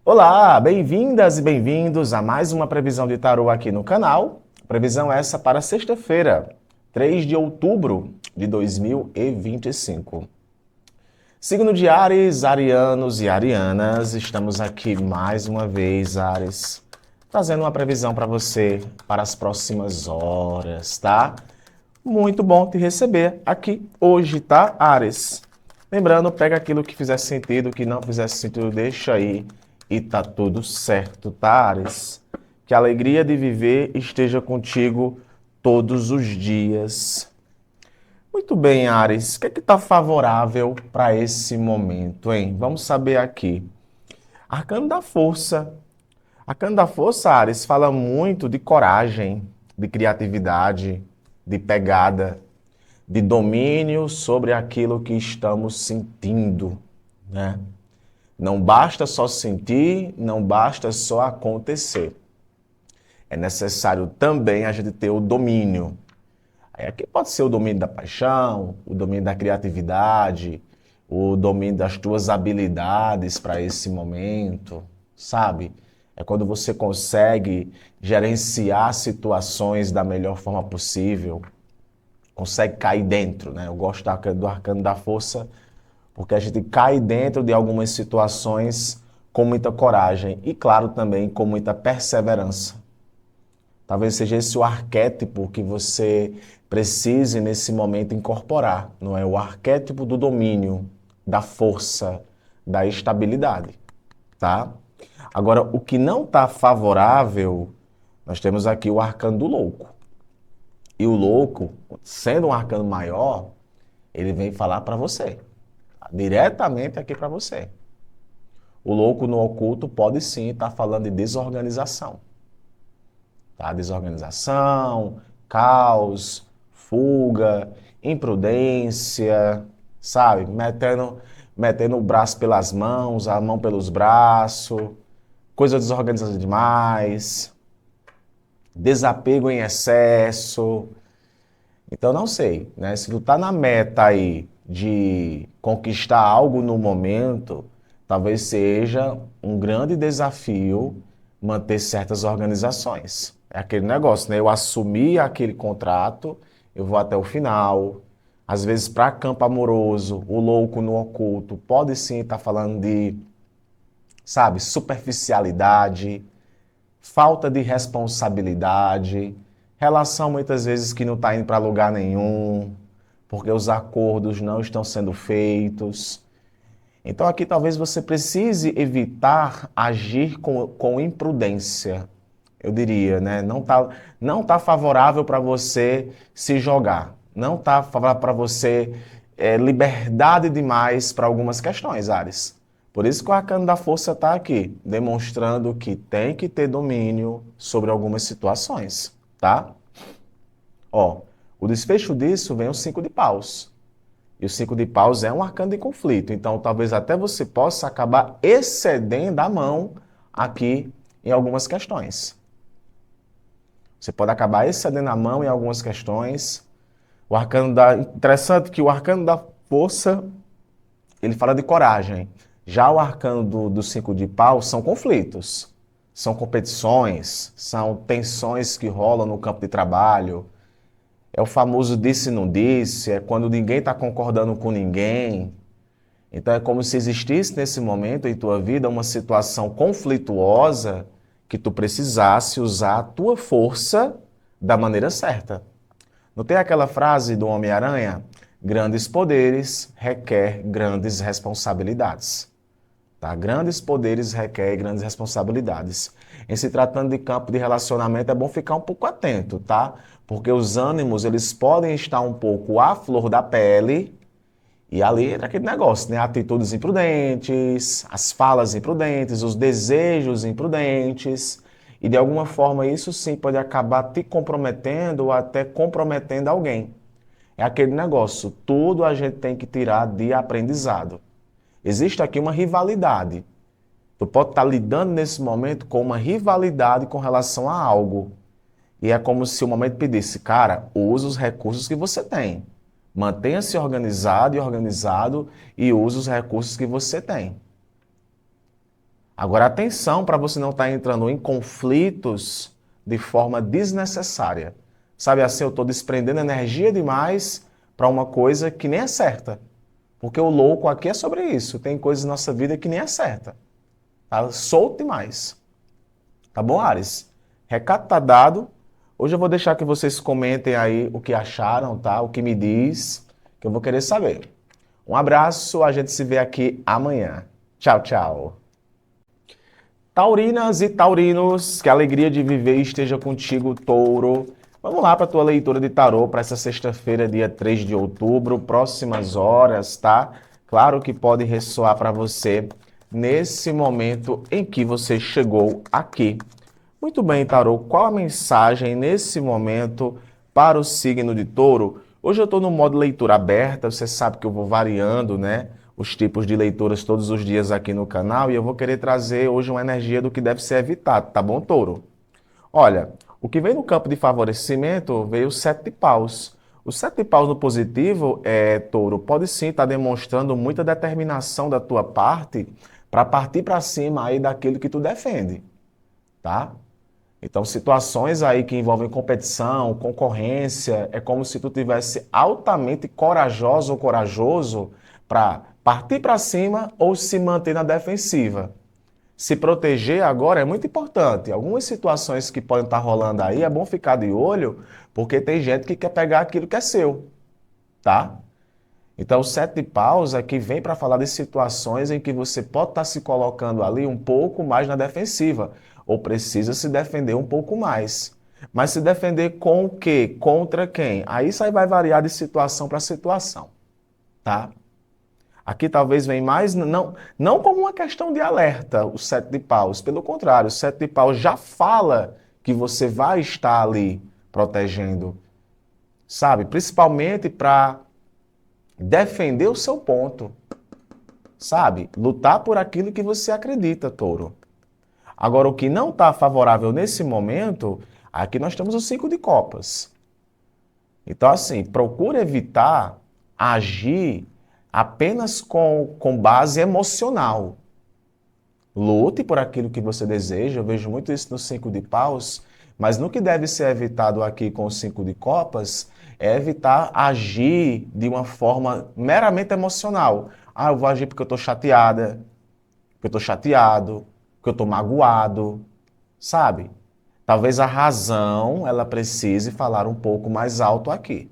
Olá, bem-vindas e bem-vindos a mais uma previsão de tarô aqui no canal. Previsão essa para sexta-feira, 3 de outubro de 2025. Signo de Áries, arianos e arianas, estamos aqui mais uma vez, Áries, trazendo uma previsão para você para as próximas horas, tá? Muito bom te receber aqui hoje, tá, Áries? Lembrando, pega aquilo que fizer sentido, que não fizesse sentido, deixa aí e tá tudo certo, tá, Áries? Que a alegria de viver esteja contigo todos os dias. Muito bem, Áries. O que é que tá favorável para esse momento, hein? Vamos saber aqui. Arcano da Força. Arcano da Força, Áries, fala muito de coragem, de criatividade, de pegada, de domínio sobre aquilo que estamos sentindo, né? Não basta só sentir, não basta só acontecer. É necessário também a gente ter o domínio. Aí aqui pode ser o domínio da paixão, o domínio da criatividade, o domínio das tuas habilidades para esse momento, sabe? É quando você consegue gerenciar situações da melhor forma possível, consegue cair dentro, né? Eu gosto do arcano da força porque a gente cai dentro de algumas situações com muita coragem e, claro, também com muita perseverança. Talvez seja esse o arquétipo que você precise nesse momento incorporar, não é? O arquétipo do domínio, da força, da estabilidade, tá? Agora, o que não está favorável, nós temos aqui o arcano do louco. E o louco, sendo um arcano maior, ele vem falar para você, diretamente aqui para você. O louco no oculto pode sim estar falando de desorganização. Tá? Desorganização, caos, fuga, imprudência, sabe? Metendo o braço pelas mãos, a mão pelos braços, coisa desorganizada demais, desapego em excesso. Então, não sei, né? Se tu tá na meta aí de conquistar algo no momento, talvez seja um grande desafio manter certas organizações. É aquele negócio, né? Eu assumi aquele contrato, eu vou até o final. Às vezes, para campo amoroso, o louco no oculto pode sim estar falando de, sabe, superficialidade, falta de responsabilidade, relação muitas vezes que não está indo para lugar nenhum, porque os acordos não estão sendo feitos. Então aqui talvez você precise evitar agir com imprudência, eu diria, né? Não tá favorável para você se jogar, não está favorável para você liberdade demais para algumas questões, Ares. Por isso que o arcano da força está aqui, demonstrando que tem que ter domínio sobre algumas situações, tá? Ó, o desfecho disso vem o 5 de paus. E o 5 de paus é um arcano de conflito. Então, talvez até você possa acabar excedendo a mão aqui em algumas questões. Você pode acabar excedendo a mão em algumas questões. Interessante que o arcano da força, ele fala de coragem. Já o arcano do 5 de paus são conflitos. São competições, são tensões que rolam no campo de trabalho. É o famoso disse não disse, é quando ninguém está concordando com ninguém. Então é como se existisse nesse momento em tua vida uma situação conflituosa que tu precisasse usar a tua força da maneira certa. Não tem aquela frase do Homem-Aranha? Grandes poderes requer grandes responsabilidades. Tá? Grandes poderes requerem grandes responsabilidades. Em se tratando de campo de relacionamento, é bom ficar um pouco atento, tá? Porque os ânimos, eles podem estar um pouco à flor da pele e ali é aquele negócio, né? Atitudes imprudentes, as falas imprudentes, os desejos imprudentes. E de alguma forma isso sim pode acabar te comprometendo ou até comprometendo alguém. É aquele negócio, tudo a gente tem que tirar de aprendizado. Existe aqui uma rivalidade. Tu pode estar lidando nesse momento com uma rivalidade com relação a algo. E é como se o momento pedisse, cara, use os recursos que você tem. Mantenha-se organizado e organizado e use os recursos que você tem. Agora, atenção para você não estar entrando em conflitos de forma desnecessária. Sabe assim, eu estou desprendendo energia demais para uma coisa que nem é certa. Porque o louco aqui é sobre isso. Tem coisas na nossa vida que nem é certa. Tá solto demais. Tá bom, Ares? Recado tá dado. Hoje eu vou deixar que vocês comentem aí o que acharam, tá? O que me diz, que eu vou querer saber. Um abraço, a gente se vê aqui amanhã. Tchau, tchau. Taurinas e taurinos, que a alegria de viver esteja contigo, touro. Vamos lá para a tua leitura de tarô para essa sexta-feira, dia 3 de outubro, próximas horas, tá? Claro que pode ressoar para você nesse momento em que você chegou aqui. Muito bem, tarô, qual a mensagem nesse momento para o signo de touro? Hoje eu estou no modo leitura aberta, você sabe que eu vou variando, né? Os tipos de leituras todos os dias aqui no canal e eu vou querer trazer hoje uma energia do que deve ser evitado, tá bom, touro? Olha, o que vem no campo de favorecimento veio o sete de paus. O sete de paus no positivo, touro, pode sim estar demonstrando muita determinação da tua parte para partir para cima aí daquilo que tu defende, tá? Então, situações aí que envolvem competição, concorrência, é como se tu tivesse altamente corajoso ou corajoso para partir para cima ou se manter na defensiva. Se proteger agora é muito importante. Algumas situações que podem estar rolando aí é bom ficar de olho, porque tem gente que quer pegar aquilo que é seu, tá? Então, o sete de paus aqui vem para falar de situações em que você pode estar se colocando ali um pouco mais na defensiva, ou precisa se defender um pouco mais. Mas se defender com o quê? Contra quem? Aí isso aí vai variar de situação para situação, tá? Aqui talvez vem mais, não como uma questão de alerta, o sete de paus. Pelo contrário, o sete de paus já fala que você vai estar ali protegendo, sabe? Principalmente para defender o seu ponto, sabe? Lutar por aquilo que você acredita, touro. Agora, o que não está favorável nesse momento, aqui nós temos o 5 de copas. Então, assim, procure evitar agir apenas com base emocional. Lute por aquilo que você deseja, eu vejo muito isso no 5 de paus, mas no que deve ser evitado aqui com o 5 de copas é evitar agir de uma forma meramente emocional. Ah, eu vou agir porque eu estou chateada, porque eu estou chateado, porque eu estou magoado, sabe? Talvez a razão, ela precise falar um pouco mais alto aqui.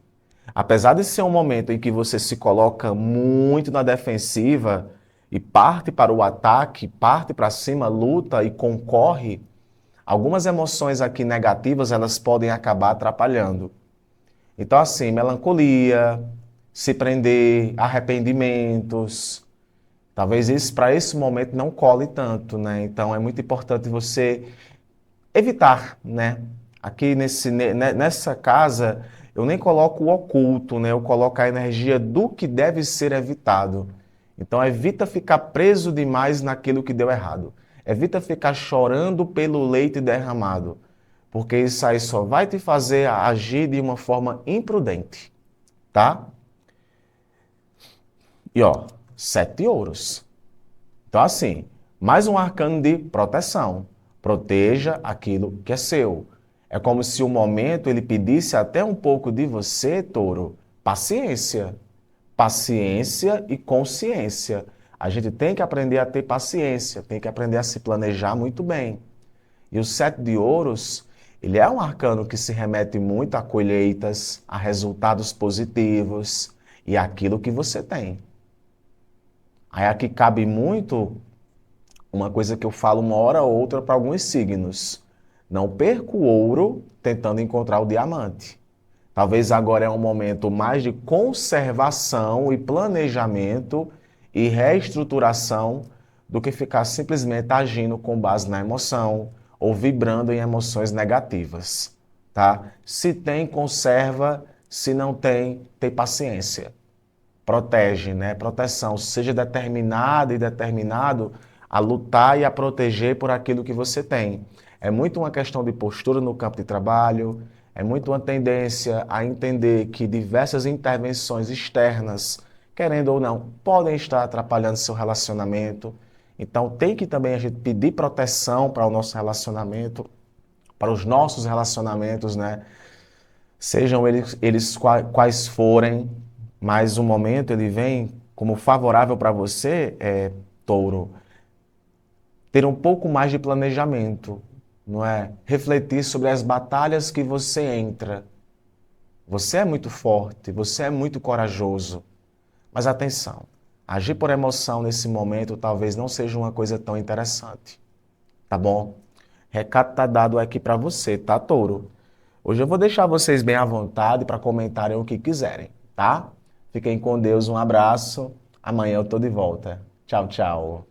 Apesar de ser um momento em que você se coloca muito na defensiva e parte para o ataque, parte para cima, luta e concorre, algumas emoções aqui negativas, elas podem acabar atrapalhando. Então, assim, melancolia, se prender, arrependimentos, talvez isso para esse momento não cole tanto, né? Então, é muito importante você evitar, né? Aqui nessa casa, eu nem coloco o oculto, né? Eu coloco a energia do que deve ser evitado. Então, evita ficar preso demais naquilo que deu errado. Evita ficar chorando pelo leite derramado, porque isso aí só vai te fazer agir de uma forma imprudente, tá? E ó, 7 ouros. Então, assim, mais um arcano de proteção. Proteja aquilo que é seu. É como se o momento ele pedisse até um pouco de você, touro, paciência. Paciência e consciência. A gente tem que aprender a ter paciência, tem que aprender a se planejar muito bem. E o 7 de ouros, ele é um arcano que se remete muito a colheitas, a resultados positivos e aquilo que você tem. Aí aqui cabe muito uma coisa que eu falo uma hora ou outra para alguns signos. Não perca o ouro tentando encontrar o diamante. Talvez agora é um momento mais de conservação e planejamento e reestruturação do que ficar simplesmente agindo com base na emoção ou vibrando em emoções negativas, tá? Se tem, conserva, se não tem, tem paciência. Protege, né? Proteção. Seja determinado e determinado a lutar e a proteger por aquilo que você tem. É muito uma questão de postura no campo de trabalho, é muito uma tendência a entender que diversas intervenções externas, querendo ou não, podem estar atrapalhando seu relacionamento. Então tem que também a gente pedir proteção para o nosso relacionamento, para os nossos relacionamentos, né? Sejam eles quais forem, mas o momento ele vem como favorável para você, Touro, ter um pouco mais de planejamento, não é? Refletir sobre as batalhas que você entra. Você é muito forte, você é muito corajoso, mas atenção, agir por emoção nesse momento talvez não seja uma coisa tão interessante, tá bom? Recado tá dado aqui para você, tá, Touro? Hoje eu vou deixar vocês bem à vontade para comentarem o que quiserem, tá? Fiquem com Deus, um abraço. Amanhã eu tô de volta. Tchau, tchau.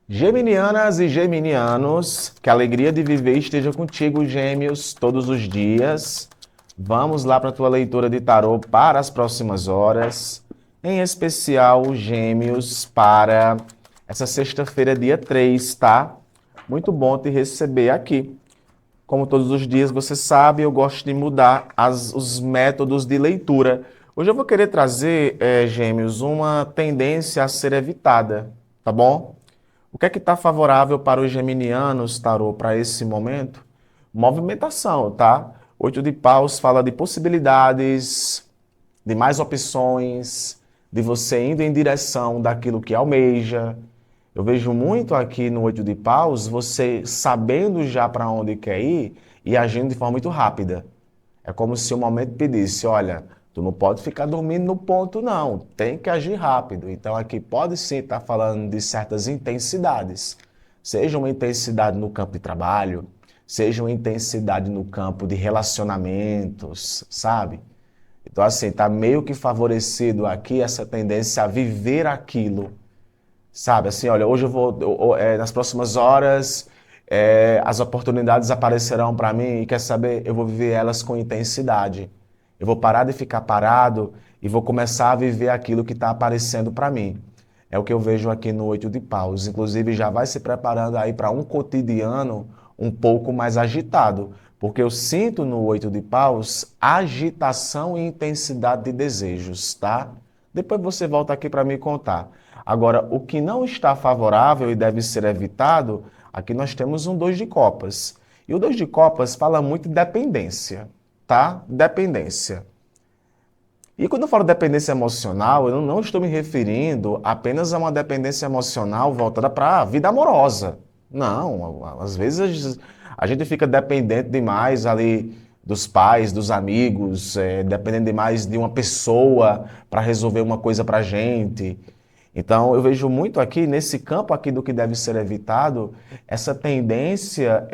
Geminianas e geminianos, que a alegria de viver esteja contigo, gêmeos, todos os dias. Vamos lá para a tua leitura de tarô para as próximas horas, em especial, gêmeos, para essa sexta-feira, dia 3, tá? Muito bom te receber aqui. Como todos os dias, você sabe, eu gosto de mudar os métodos de leitura. Hoje eu vou querer trazer, gêmeos, uma tendência a ser evitada, tá bom? O que é que está favorável para os geminianos, tarô, para esse momento? Movimentação, tá? Oito de paus fala de possibilidades, de mais opções, de você indo em direção daquilo que almeja. Eu vejo muito aqui no oito de paus você sabendo já para onde quer ir e agindo de forma muito rápida. É como se o momento pedisse, olha, tu não pode ficar dormindo no ponto não, tem que agir rápido. Então aqui pode sim estar falando de certas intensidades. Seja uma intensidade no campo de trabalho, seja uma intensidade no campo de relacionamentos, sabe? Então assim, tá meio que favorecido aqui essa tendência a viver aquilo. Sabe, assim, olha, hoje nas próximas horas, as oportunidades aparecerão para mim e quer saber, eu vou viver elas com intensidade. Eu vou parar de ficar parado e vou começar a viver aquilo que está aparecendo para mim. É o que eu vejo aqui no Oito de Paus. Inclusive, já vai se preparando aí para um cotidiano um pouco mais agitado, porque eu sinto no Oito de Paus agitação e intensidade de desejos, tá? Depois você volta aqui para me contar. Agora, o que não está favorável e deve ser evitado, aqui nós temos um dois de copas. E o dois de copas fala muito de dependência, tá? Dependência. E quando eu falo dependência emocional, eu não estou me referindo apenas a uma dependência emocional voltada para a vida amorosa. Não, às vezes a gente fica dependente demais ali dos pais, dos amigos, dependendo demais de uma pessoa para resolver uma coisa para a gente. Então, eu vejo muito aqui, nesse campo aqui do que deve ser evitado, essa tendência,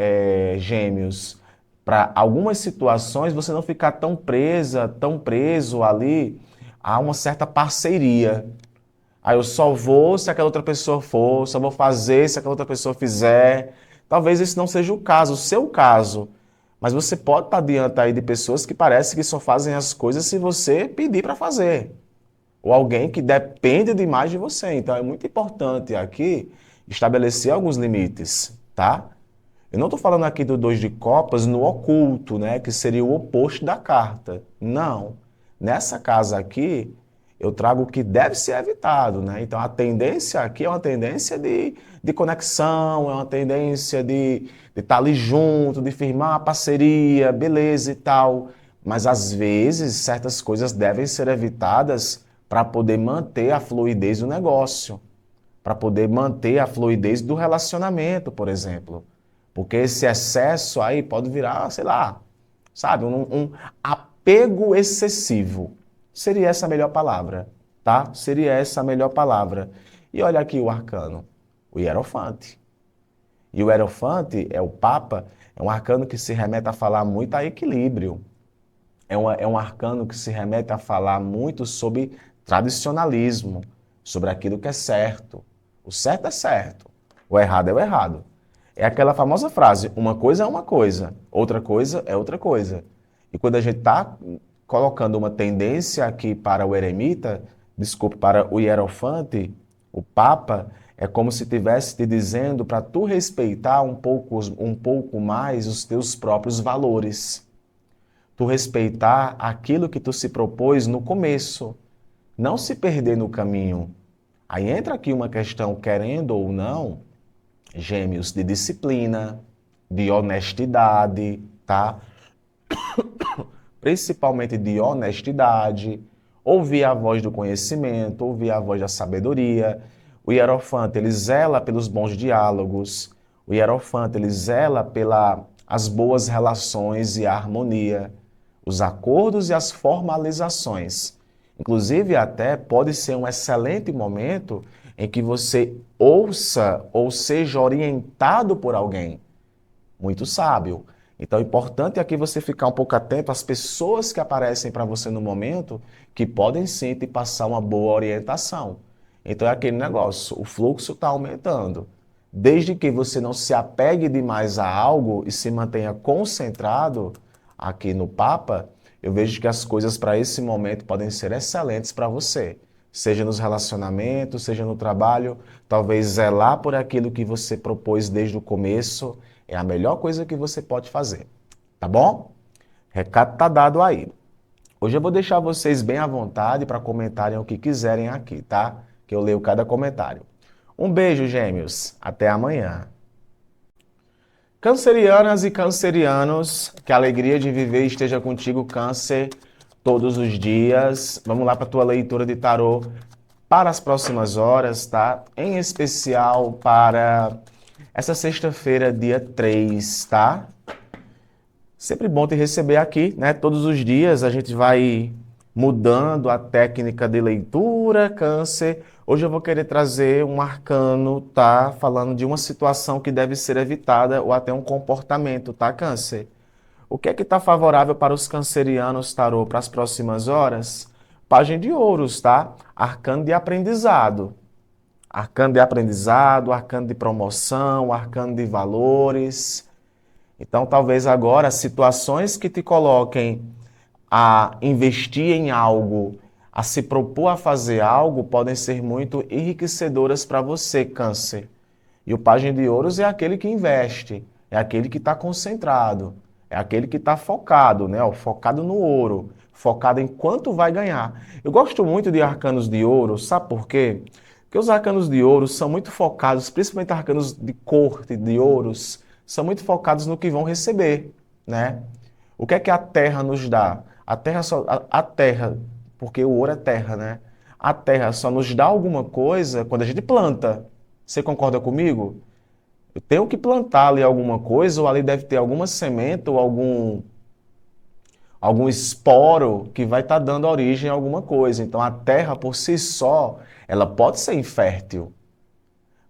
gêmeos, para algumas situações você não ficar tão presa, tão preso ali a uma certa parceria. Aí eu só vou se aquela outra pessoa for, só vou fazer se aquela outra pessoa fizer. Talvez esse não seja o caso, o seu caso. Mas você pode estar diante aí de pessoas que parece que só fazem as coisas se você pedir para fazer ou alguém que depende demais de você. Então é muito importante aqui estabelecer alguns limites, tá? Eu não estou falando aqui do dois de copas no oculto, né, que seria o oposto da carta. Não. Nessa casa aqui, eu trago o que deve ser evitado, né? Então a tendência aqui é uma tendência de conexão, é uma tendência de estar ali junto, de firmar a parceria, beleza e tal. Mas às vezes certas coisas devem ser evitadas para poder manter a fluidez do negócio, para poder manter a fluidez do relacionamento, por exemplo. Porque esse excesso aí pode virar, sei lá, sabe, um apego excessivo. Seria essa a melhor palavra, tá? Seria essa a melhor palavra. E olha aqui o arcano, o Hierofante. E o Hierofante é o Papa, é um arcano que se remete a falar muito a equilíbrio. É um arcano que se remete a falar muito sobre tradicionalismo, sobre aquilo que é certo. O certo é certo, o errado é o errado. É aquela famosa frase, uma coisa é uma coisa, outra coisa é outra coisa. E quando a gente está colocando uma tendência aqui para o eremita, desculpe, para o hierofante, o Papa, é como se estivesse te dizendo para tu respeitar um pouco mais os teus próprios valores. Tu respeitar aquilo que tu se propôs no começo, não se perder no caminho. Aí entra aqui uma questão, querendo ou não, Gêmeos, de disciplina, de honestidade, tá? Principalmente de honestidade, ouvir a voz do conhecimento, ouvir a voz da sabedoria. O Hierofante, ele zela pelos bons diálogos. O Hierofante, ele zela pelas boas relações e a harmonia, os acordos e as formalizações. Inclusive, até pode ser um excelente momento em que você ouça ou seja orientado por alguém muito sábio. Então, o importante é aqui você ficar um pouco atento às pessoas que aparecem para você no momento, que podem sim te passar uma boa orientação. Então, é aquele negócio, o fluxo está aumentando. Desde que você não se apegue demais a algo e se mantenha concentrado aqui no Papa, eu vejo que as coisas para esse momento podem ser excelentes para você. Seja nos relacionamentos, seja no trabalho, talvez zelar por aquilo que você propôs desde o começo é a melhor coisa que você pode fazer, tá bom? Recado tá dado aí. Hoje eu vou deixar vocês bem à vontade para comentarem o que quiserem aqui, tá? Que eu leio cada comentário. Um beijo, gêmeos. Até amanhã. Cancerianas e cancerianos, que a alegria de viver esteja contigo, Câncer, todos os dias. Vamos lá para a tua leitura de tarô para as próximas horas, tá? Em especial para essa sexta-feira, dia 3, tá? Sempre bom te receber aqui, né? Todos os dias a gente vai mudando a técnica de leitura, Câncer. Hoje eu vou querer trazer um arcano, tá? Falando de uma situação que deve ser evitada ou até um comportamento, tá, Câncer? O que é que está favorável para os cancerianos, tarô, para as próximas horas? Pajem de ouros, tá? Arcano de aprendizado. Arcano de aprendizado, arcano de promoção, arcano de valores. Então, talvez agora situações que te coloquem a investir em algo, a se propor a fazer algo, podem ser muito enriquecedoras para você, Câncer. E o Pajem de Ouros é aquele que investe, é aquele que está concentrado, é aquele que está focado, né? Focado no ouro, focado em quanto vai ganhar. Eu gosto muito de arcanos de ouro, sabe por quê? Porque os arcanos de ouro são muito focados, principalmente arcanos de corte, de ouros, são muito focados no que vão receber, né? O que é que a terra nos dá? A terra, porque o ouro é terra, né? A terra só nos dá alguma coisa quando a gente planta. Você concorda comigo? Eu tenho que plantar ali alguma coisa, ou ali deve ter alguma semente ou algum esporo que vai estar dando origem a alguma coisa. Então a terra por si só, ela pode ser infértil.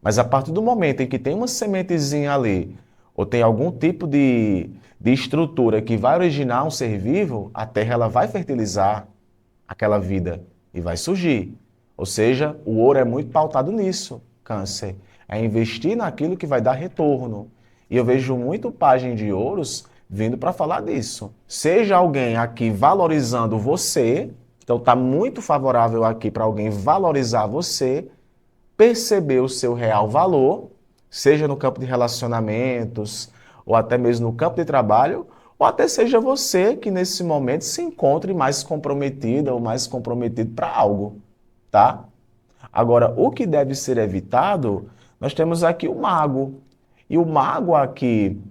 Mas a partir do momento em que tem uma sementezinha ali, ou tem algum tipo de estrutura que vai originar um ser vivo, a terra ela vai fertilizar aquela vida e vai surgir. Ou seja, o ouro é muito pautado nisso, Câncer. É investir naquilo que vai dar retorno. E eu vejo muito pajem de ouros vindo para falar disso. Seja alguém aqui valorizando você, então está muito favorável aqui para alguém valorizar você, perceber o seu real valor, seja no campo de relacionamentos, ou até mesmo no campo de trabalho, ou até seja você que nesse momento se encontre mais comprometida ou mais comprometido para algo, tá? Agora, o que deve ser evitado, nós temos aqui o mago. E o mago aqui,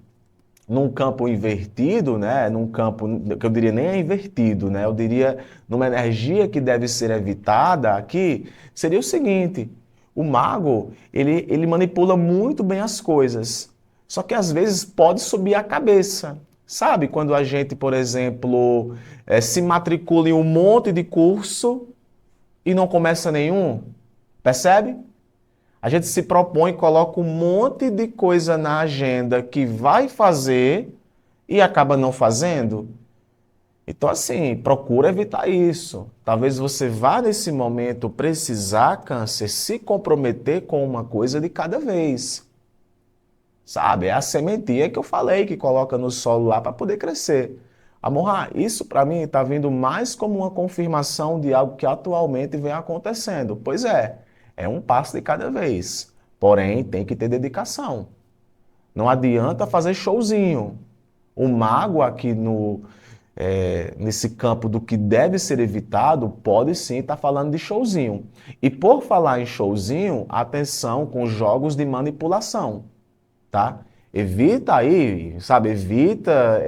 num campo invertido, né? Num campo que eu diria nem é invertido, né? Eu diria numa energia que deve ser evitada aqui, seria o seguinte: o mago, ele manipula muito bem as coisas, só que às vezes pode subir a cabeça. Sabe quando a gente, por exemplo, se matricula em um monte de curso e não começa nenhum? Percebe? A gente se propõe, coloca um monte de coisa na agenda que vai fazer e acaba não fazendo. Então, assim, procura evitar isso. Talvez você vá nesse momento precisar, Câncer, se comprometer com uma coisa de cada vez. Sabe? É a sementinha que eu falei, que coloca no solo lá para poder crescer. Amor, isso para mim está vindo mais como uma confirmação de algo que atualmente vem acontecendo. Pois é um passo de cada vez. Porém, tem que ter dedicação. Não adianta fazer showzinho. O mago aqui nesse campo do que deve ser evitado, pode sim estar falando de showzinho. E por falar em showzinho, atenção com jogos de manipulação, tá? Evita aí, sabe, evita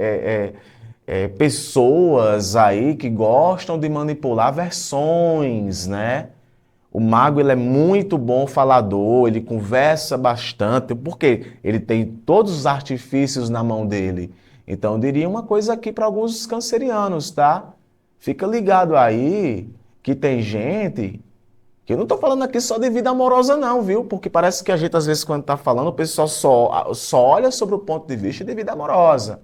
pessoas aí que gostam de manipular versões, né? O mago ele é muito bom falador, ele conversa bastante, porque ele tem todos os artifícios na mão dele. Então, eu diria uma coisa aqui para alguns cancerianos, tá? Fica ligado aí que tem gente que eu não estou falando aqui só de vida amorosa, não, viu? Porque parece que a gente, às vezes, quando está falando, o pessoal só olha sobre o ponto de vista de vida amorosa.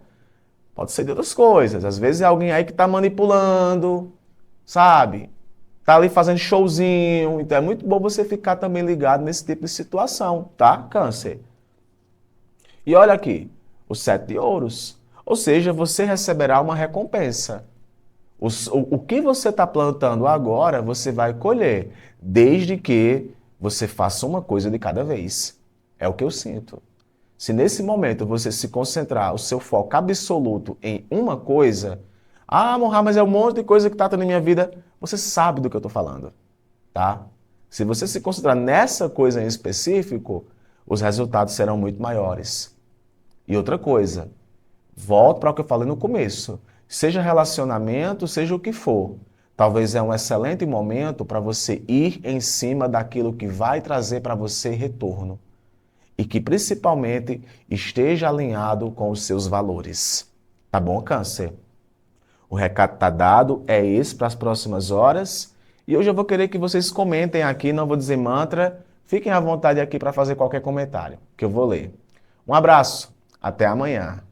Pode ser de outras coisas. Às vezes é alguém aí que está manipulando, sabe? Tá ali fazendo showzinho. Então é muito bom você ficar também ligado nesse tipo de situação, tá? Câncer. E olha aqui, o 7 de ouros. Ou seja, você receberá uma recompensa. O que você está plantando agora, você vai colher, desde que você faça uma coisa de cada vez. É o que eu sinto. Se nesse momento você se concentrar, o seu foco absoluto em uma coisa, Mohamed, mas é um monte de coisa que está tendo na minha vida, você sabe do que eu estou falando, tá? Se você se concentrar nessa coisa em específico, os resultados serão muito maiores. E outra coisa, volto para o que eu falei no começo. Seja relacionamento, seja o que for. Talvez é um excelente momento para você ir em cima daquilo que vai trazer para você retorno. E que principalmente esteja alinhado com os seus valores. Tá bom, Câncer? O recado está dado, é esse para as próximas horas. E hoje eu vou querer que vocês comentem aqui, não vou dizer mantra. Fiquem à vontade aqui para fazer qualquer comentário, que eu vou ler. Um abraço, até amanhã.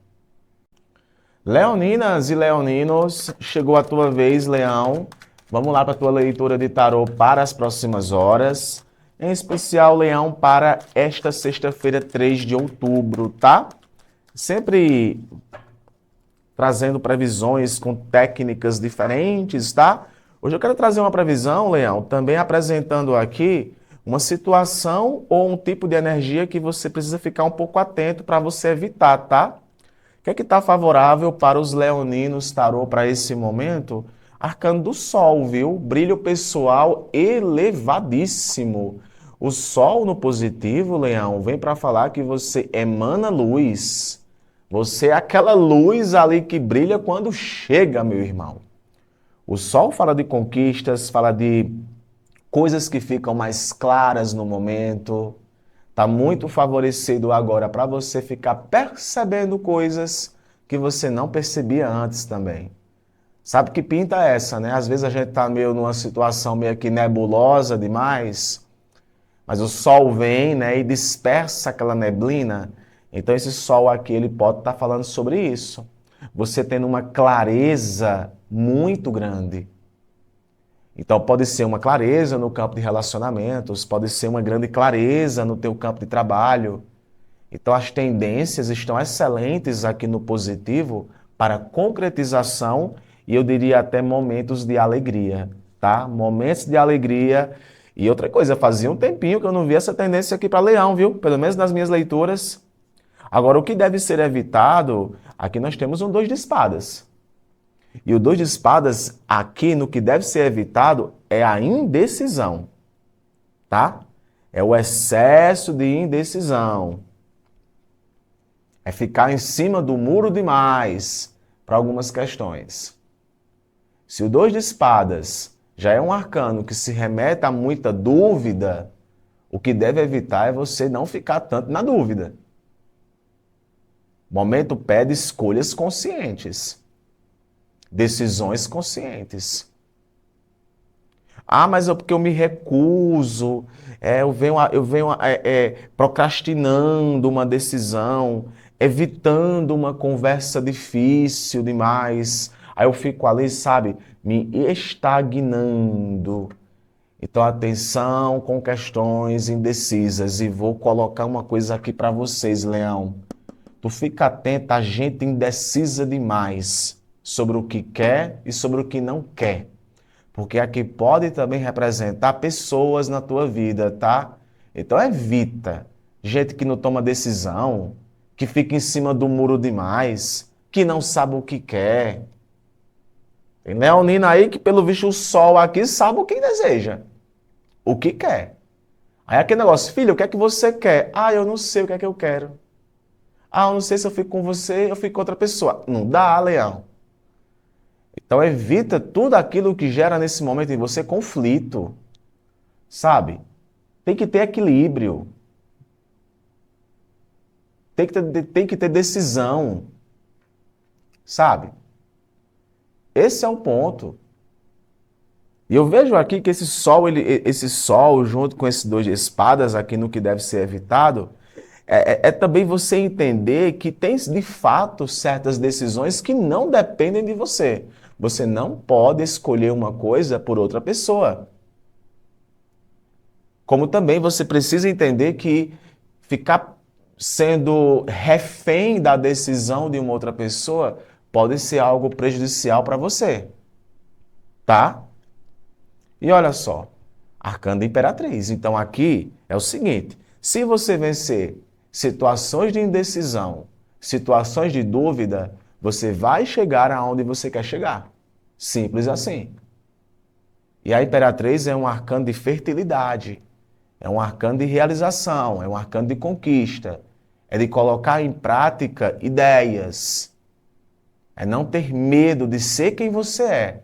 Leoninas e leoninos, chegou a tua vez, Leão. Vamos lá para a tua leitura de tarô para as próximas horas. Em especial, Leão, para esta sexta-feira, 3 de outubro, tá? Sempre trazendo previsões com técnicas diferentes, tá? Hoje eu quero trazer uma previsão, Leão, também apresentando aqui uma situação ou um tipo de energia que você precisa ficar um pouco atento para você evitar, tá? O que é que está favorável para os leoninos tarô para esse momento? Arcano do Sol, viu? Brilho pessoal elevadíssimo. O Sol no positivo, Leão, vem para falar que você emana luz. Você é aquela luz ali que brilha quando chega, meu irmão. O Sol fala de conquistas, fala de coisas que ficam mais claras no momento. Está muito favorecido agora para você ficar percebendo coisas que você não percebia antes também. Sabe que pinta é essa, né? Às vezes a gente está meio numa situação meio que nebulosa demais, mas o sol vem, né, e dispersa aquela neblina. Então esse sol aqui, ele pode estar falando sobre isso. Você tendo uma clareza muito grande. Então pode ser uma clareza no campo de relacionamentos, pode ser uma grande clareza no teu campo de trabalho. Então as tendências estão excelentes aqui no positivo para concretização e eu diria até momentos de alegria, tá? Momentos de alegria. E outra coisa, fazia um tempinho que eu não via essa tendência aqui para Leão, viu? Pelo menos nas minhas leituras. Agora, o que deve ser evitado, aqui nós temos um 2 de espadas. E o 2 de espadas, aqui no que deve ser evitado, é a indecisão, tá? É o excesso de indecisão. É ficar em cima do muro demais para algumas questões. Se o 2 de espadas já é um arcano que se remete a muita dúvida, o que deve evitar é você não ficar tanto na dúvida. O momento pede escolhas conscientes. Decisões conscientes. Mas é porque eu me recuso, eu venho procrastinando uma decisão, evitando uma conversa difícil demais. Aí eu fico ali, sabe, me estagnando. Então, atenção com questões indecisas. E vou colocar uma coisa aqui para vocês, Leão. Tu fica atento a gente indecisa demais sobre o que quer e sobre o que não quer. Porque aqui pode também representar pessoas na tua vida, tá? Então evita. Gente que não toma decisão, que fica em cima do muro demais, que não sabe o que quer. Tem leonina aí que, pelo visto, o sol aqui sabe o que deseja, o que quer. Aí aquele negócio, filho, o que é que você quer? Ah, eu não sei o que é que eu quero. Ah, eu não sei se eu fico com você, eu fico com outra pessoa. Não dá, leão. Então evita tudo aquilo que gera nesse momento em você conflito, sabe? Tem que ter equilíbrio, tem que ter decisão, sabe? Esse é o ponto. E eu vejo aqui que esse sol junto com esses dois de espadas aqui no que deve ser evitado, é também você entender que tem de fato certas decisões que não dependem de você. Você não pode escolher uma coisa por outra pessoa. Como também você precisa entender que ficar sendo refém da decisão de uma outra pessoa pode ser algo prejudicial para você, tá? E olha só, Arcano da Imperatriz. Então aqui é o seguinte: se você vencer situações de indecisão, situações de dúvida, você vai chegar aonde você quer chegar. Simples assim. E a Imperatriz é um arcano de fertilidade, é um arcano de realização, é um arcano de conquista, é de colocar em prática ideias, é não ter medo de ser quem você é.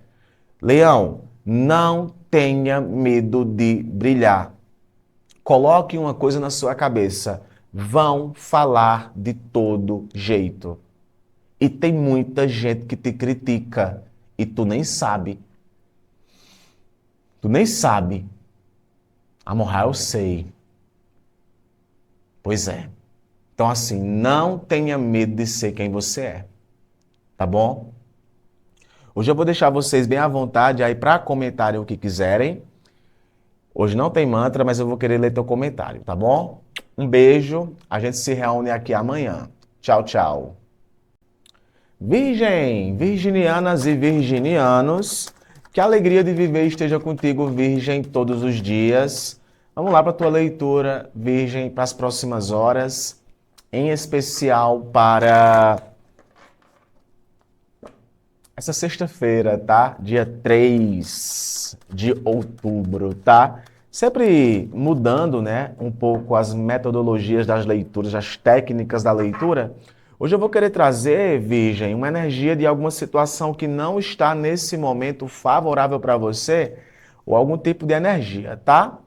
Leão, não tenha medo de brilhar. Coloque uma coisa na sua cabeça: vão falar de todo jeito. E tem muita gente que te critica e tu nem sabe. Tu nem sabe. Amorra, eu sei. Pois é. Então, assim, não tenha medo de ser quem você é. Tá bom? Hoje eu vou deixar vocês bem à vontade aí para comentarem o que quiserem. Hoje não tem mantra, mas eu vou querer ler teu comentário, tá bom? Um beijo, a gente se reúne aqui amanhã. Tchau, tchau. Virgem, virginianas e virginianos, que a alegria de viver esteja contigo, Virgem, todos os dias. Vamos lá para a tua leitura, Virgem, para as próximas horas, em especial para essa sexta-feira, tá? Dia 3 de outubro, tá? Sempre mudando, né, um pouco as metodologias das leituras, as técnicas da leitura. Hoje eu vou querer trazer, Virgem, uma energia de alguma situação que não está nesse momento favorável para você, ou algum tipo de energia, tá?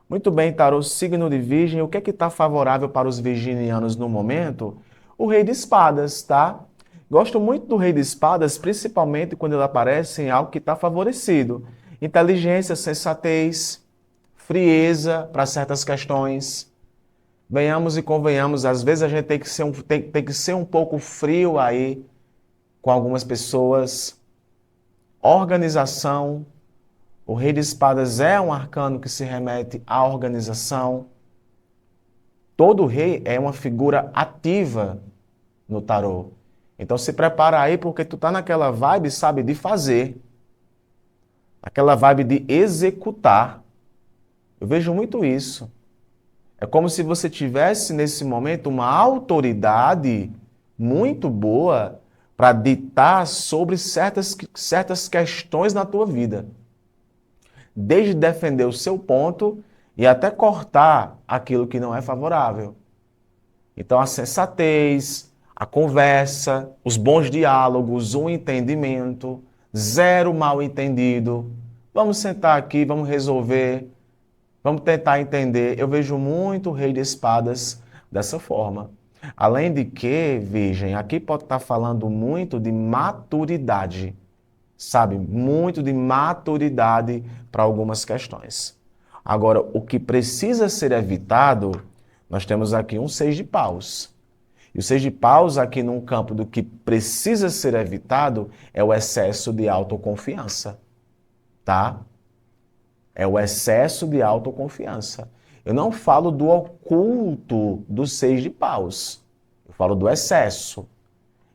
Muito bem, tarô, signo de Virgem, o que é que está favorável para os virginianos no momento? O Rei de Espadas, tá? Gosto muito do Rei de Espadas, principalmente quando ele aparece em algo que está favorecido. Inteligência, sensatez, frieza para certas questões. Venhamos e convenhamos, às vezes a gente tem que ser um pouco frio aí com algumas pessoas. Organização. O Rei de Espadas é um arcano que se remete à organização. Todo rei é uma figura ativa no tarô. Então se prepara aí porque tu tá naquela vibe, sabe, de fazer. Aquela vibe de executar. Eu vejo muito isso. É como se você tivesse nesse momento uma autoridade muito boa para ditar sobre certas questões na tua vida. Desde defender o seu ponto e até cortar aquilo que não é favorável. Então a sensatez, a conversa, os bons diálogos, o entendimento, zero mal entendido. Vamos sentar aqui, vamos resolver, vamos tentar entender. Eu vejo muito o Rei de Espadas dessa forma. Além de que, Virgem, aqui pode estar falando muito de maturidade, sabe? Muito de maturidade para algumas questões. Agora, o que precisa ser evitado, nós temos aqui um 6 de paus. E o 6 de paus, aqui num campo do que precisa ser evitado, é o excesso de autoconfiança, tá? É o excesso de autoconfiança. Eu não falo do oculto do 6 de paus. Eu falo do excesso.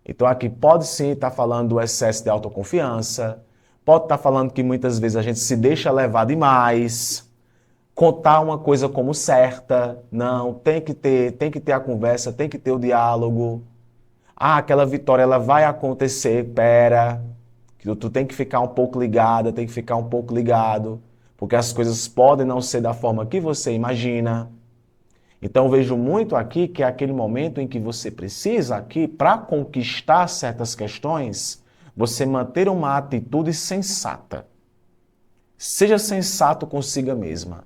Então aqui pode sim estar falando do excesso de autoconfiança, pode estar falando que muitas vezes a gente se deixa levar demais, contar uma coisa como certa, não, tem que ter a conversa, tem que ter o diálogo. Ah, aquela vitória ela vai acontecer, pera, Tu tem que ficar um pouco ligada, tem que ficar um pouco ligado, porque as coisas podem não ser da forma que você imagina. Então, eu vejo muito aqui que é aquele momento em que você precisa aqui, para conquistar certas questões, você manter uma atitude sensata. Seja sensato consigo mesma.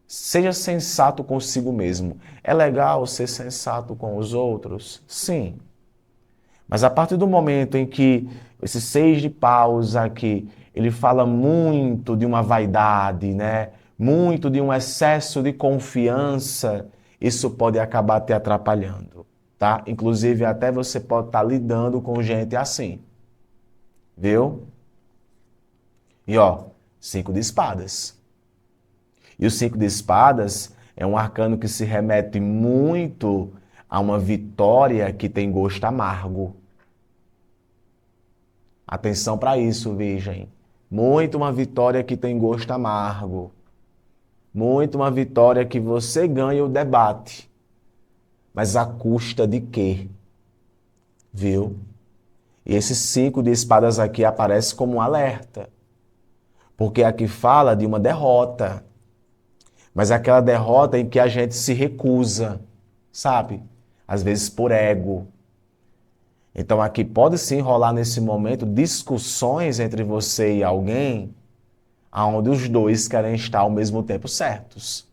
Seja sensato consigo mesmo. É legal ser sensato com os outros? Sim. Mas a partir do momento em que esse 6 de paus aqui, ele fala muito de uma vaidade, né? Muito de um excesso de confiança, isso pode acabar te atrapalhando, tá? Inclusive, até você pode estar lidando com gente assim, viu? E ó, 5 de espadas. E o 5 de espadas é um arcano que se remete muito a uma vitória que tem gosto amargo. Atenção para isso, Virgem. Muito uma vitória que tem gosto amargo. Muito uma vitória que você ganha o debate. Mas à custa de quê? Viu? E esse 5 de espadas aqui aparece como um alerta. Porque aqui fala de uma derrota. Mas é aquela derrota em que a gente se recusa, sabe? Às vezes por ego. Então aqui pode sim rolar nesse momento discussões entre você e alguém, onde os dois querem estar ao mesmo tempo certos.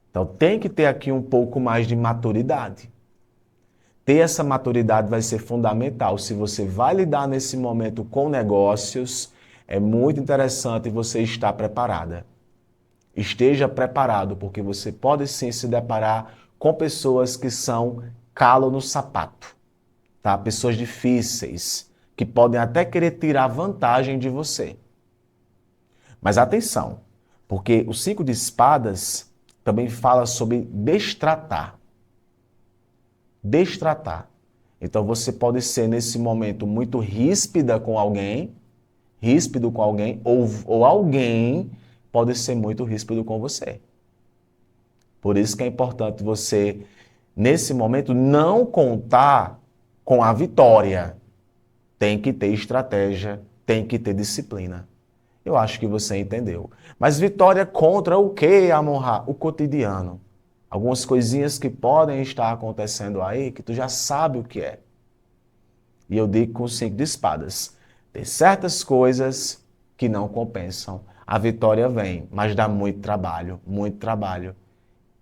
Então tem que ter aqui um pouco mais de maturidade. Ter essa maturidade vai ser fundamental. Se você vai lidar nesse momento com negócios, é muito interessante você estar preparada. Esteja preparado, porque você pode sim se deparar com pessoas que são calo no sapato. Tá? Pessoas difíceis, que podem até querer tirar vantagem de você. Mas atenção, porque o 5 de espadas também fala sobre destratar. Destratar. Então você pode ser nesse momento muito ríspida com alguém, ríspido com alguém, ou alguém pode ser muito ríspido com você. Por isso que é importante você, nesse momento, não contar com a vitória. Tem que ter estratégia, tem que ter disciplina. Eu acho que você entendeu. Mas vitória contra o quê, Amon-Ra? O cotidiano. Algumas coisinhas que podem estar acontecendo aí que tu já sabe o que é. E eu digo com 5 de espadas. Tem certas coisas que não compensam. A vitória vem, mas dá muito trabalho, muito trabalho.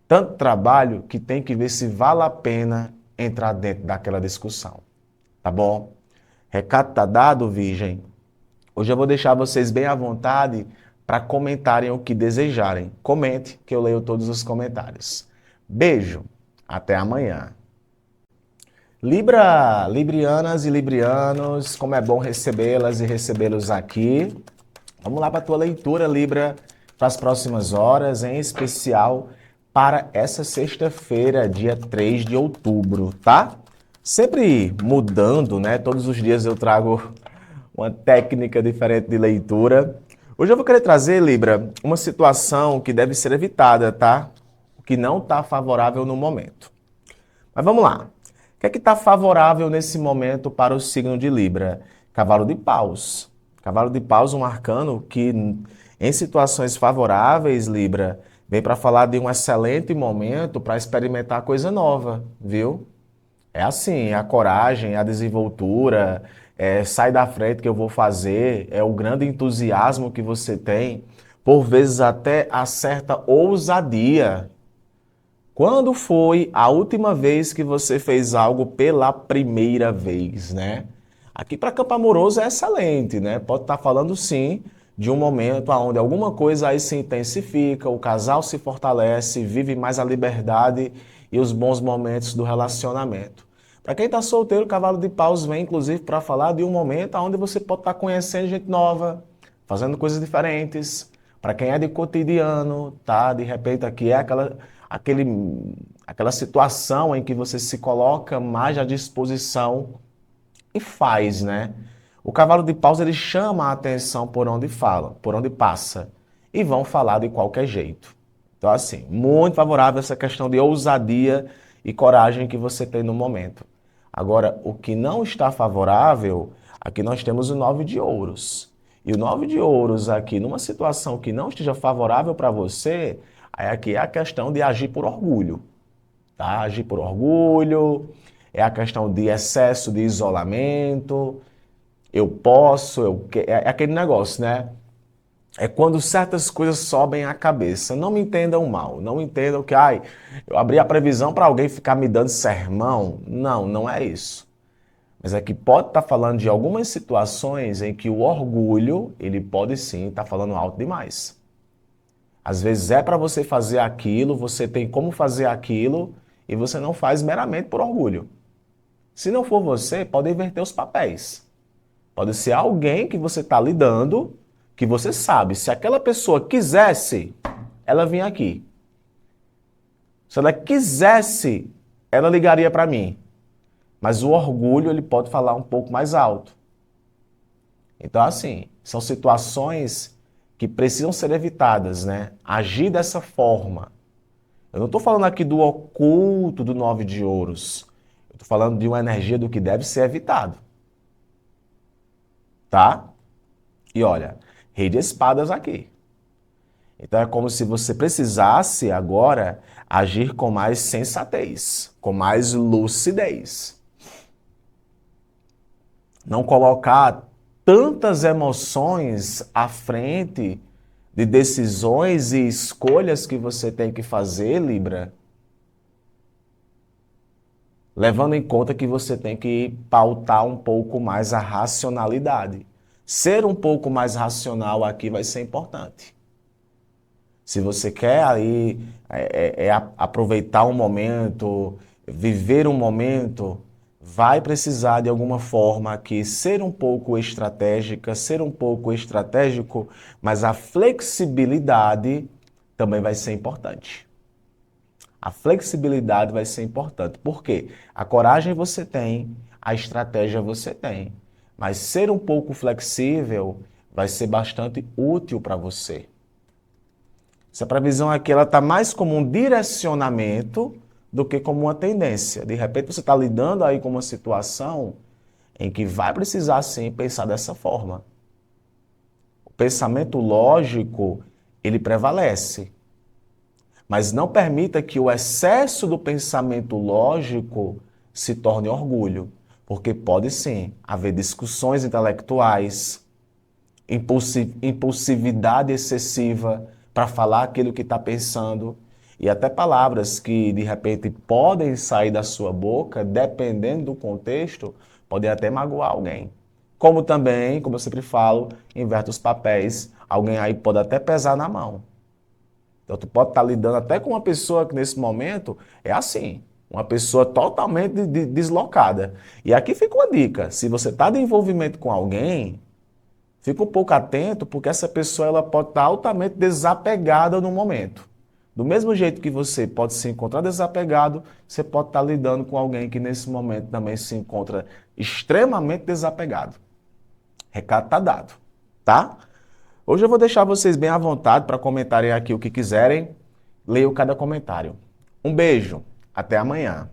Tanto trabalho que tem que ver se vale a pena entrar dentro daquela discussão. Tá bom? Recado tá dado, Virgem? Hoje eu vou deixar vocês bem à vontade para comentarem o que desejarem. Comente, que eu leio todos os comentários. Beijo, até amanhã. Libra, librianas e librianos, como é bom recebê-las e recebê-los aqui. Vamos lá para a tua leitura, Libra, para as próximas horas, em especial para essa sexta-feira, dia 3 de outubro, tá? Sempre mudando, né? Todos os dias eu trago uma técnica diferente de leitura. Hoje eu vou querer trazer, Libra, uma situação que deve ser evitada, tá? O que não está favorável no momento. Mas vamos lá. O que é que está favorável nesse momento para o signo de Libra? Cavalo de paus. Cavalo de paus, um arcano que, em situações favoráveis, Libra, vem para falar de um excelente momento para experimentar coisa nova, viu? É assim, é a coragem, é a desenvoltura, sai da frente que eu vou fazer, é o grande entusiasmo que você tem, por vezes até a certa ousadia. Quando foi a última vez que você fez algo pela primeira vez, né? Aqui para campo amoroso é excelente, né? Pode estar falando sim de um momento onde alguma coisa aí se intensifica, o casal se fortalece, vive mais a liberdade e os bons momentos do relacionamento. Para quem está solteiro, o Cavalo de Paus vem inclusive para falar de um momento onde você pode estar conhecendo gente nova, fazendo coisas diferentes. Para quem é de cotidiano, tá? De repente aqui é aquela situação em que você se coloca mais à disposição e faz, né? O Cavalo de Paus ele chama a atenção por onde fala, por onde passa, e vão falar de qualquer jeito. Então, assim, muito favorável essa questão de ousadia e coragem que você tem no momento. Agora, o que não está favorável, Aqui nós temos o 9 de ouros. E o 9 de ouros aqui, numa situação que não esteja favorável para você, aí aqui é a questão de agir por orgulho, tá? Agir por orgulho, é a questão de excesso de isolamento, eu posso, é aquele negócio, né? É quando certas coisas sobem à cabeça. Não me entendam mal, não entendam que, eu abri a previsão para alguém ficar me dando sermão. Não, não é isso. Mas é que pode estar falando de algumas situações em que o orgulho, ele pode sim estar falando alto demais. Às vezes é para você fazer aquilo, você tem como fazer aquilo e você não faz meramente por orgulho. Se não for você, pode inverter os papéis. Pode ser alguém que você está lidando, que você sabe, se aquela pessoa quisesse, ela vinha aqui. Se ela quisesse, ela ligaria para mim. Mas o orgulho, ele pode falar um pouco mais alto. Então, assim, são situações que precisam ser evitadas, né? Agir dessa forma. Eu não estou falando aqui do oculto do 9 de ouros. Eu estou falando de uma energia do que deve ser evitado. Tá? E olha, rei de espadas aqui. Então é como se você precisasse agora agir com mais sensatez, com mais lucidez. Não colocar tantas emoções à frente de decisões e escolhas que você tem que fazer, Libra, levando em conta que você tem que pautar um pouco mais a racionalidade. Ser um pouco mais racional aqui vai ser importante. Se você quer aí aproveitar um momento, viver um momento, vai precisar de alguma forma aqui ser um pouco estratégica, ser um pouco estratégico, mas a flexibilidade também vai ser importante. A flexibilidade vai ser importante. Por quê? A coragem você tem, a estratégia você tem, mas ser um pouco flexível vai ser bastante útil para você. Essa previsão aqui ela está mais como um direcionamento do que como uma tendência. De repente você está lidando aí com uma situação em que vai precisar sim pensar dessa forma. O pensamento lógico, ele prevalece. Mas não permita que o excesso do pensamento lógico se torne orgulho. Porque pode sim haver discussões intelectuais, impulsividade excessiva, para falar aquilo que está pensando e até palavras que de repente podem sair da sua boca, dependendo do contexto, podem até magoar alguém. Como também, como eu sempre falo, inverte os papéis, alguém aí pode até pesar na mão. Então tu pode estar lidando até com uma pessoa que nesse momento é assim, uma pessoa totalmente deslocada. E aqui fica uma dica, se você está de envolvimento com alguém, fica um pouco atento, porque essa pessoa ela pode estar altamente desapegada no momento. Do mesmo jeito que você pode se encontrar desapegado, você pode estar lidando com alguém que nesse momento também se encontra extremamente desapegado. Recado está dado, tá? Hoje eu vou deixar vocês bem à vontade para comentarem aqui o que quiserem. Leio cada comentário. Um beijo, até amanhã.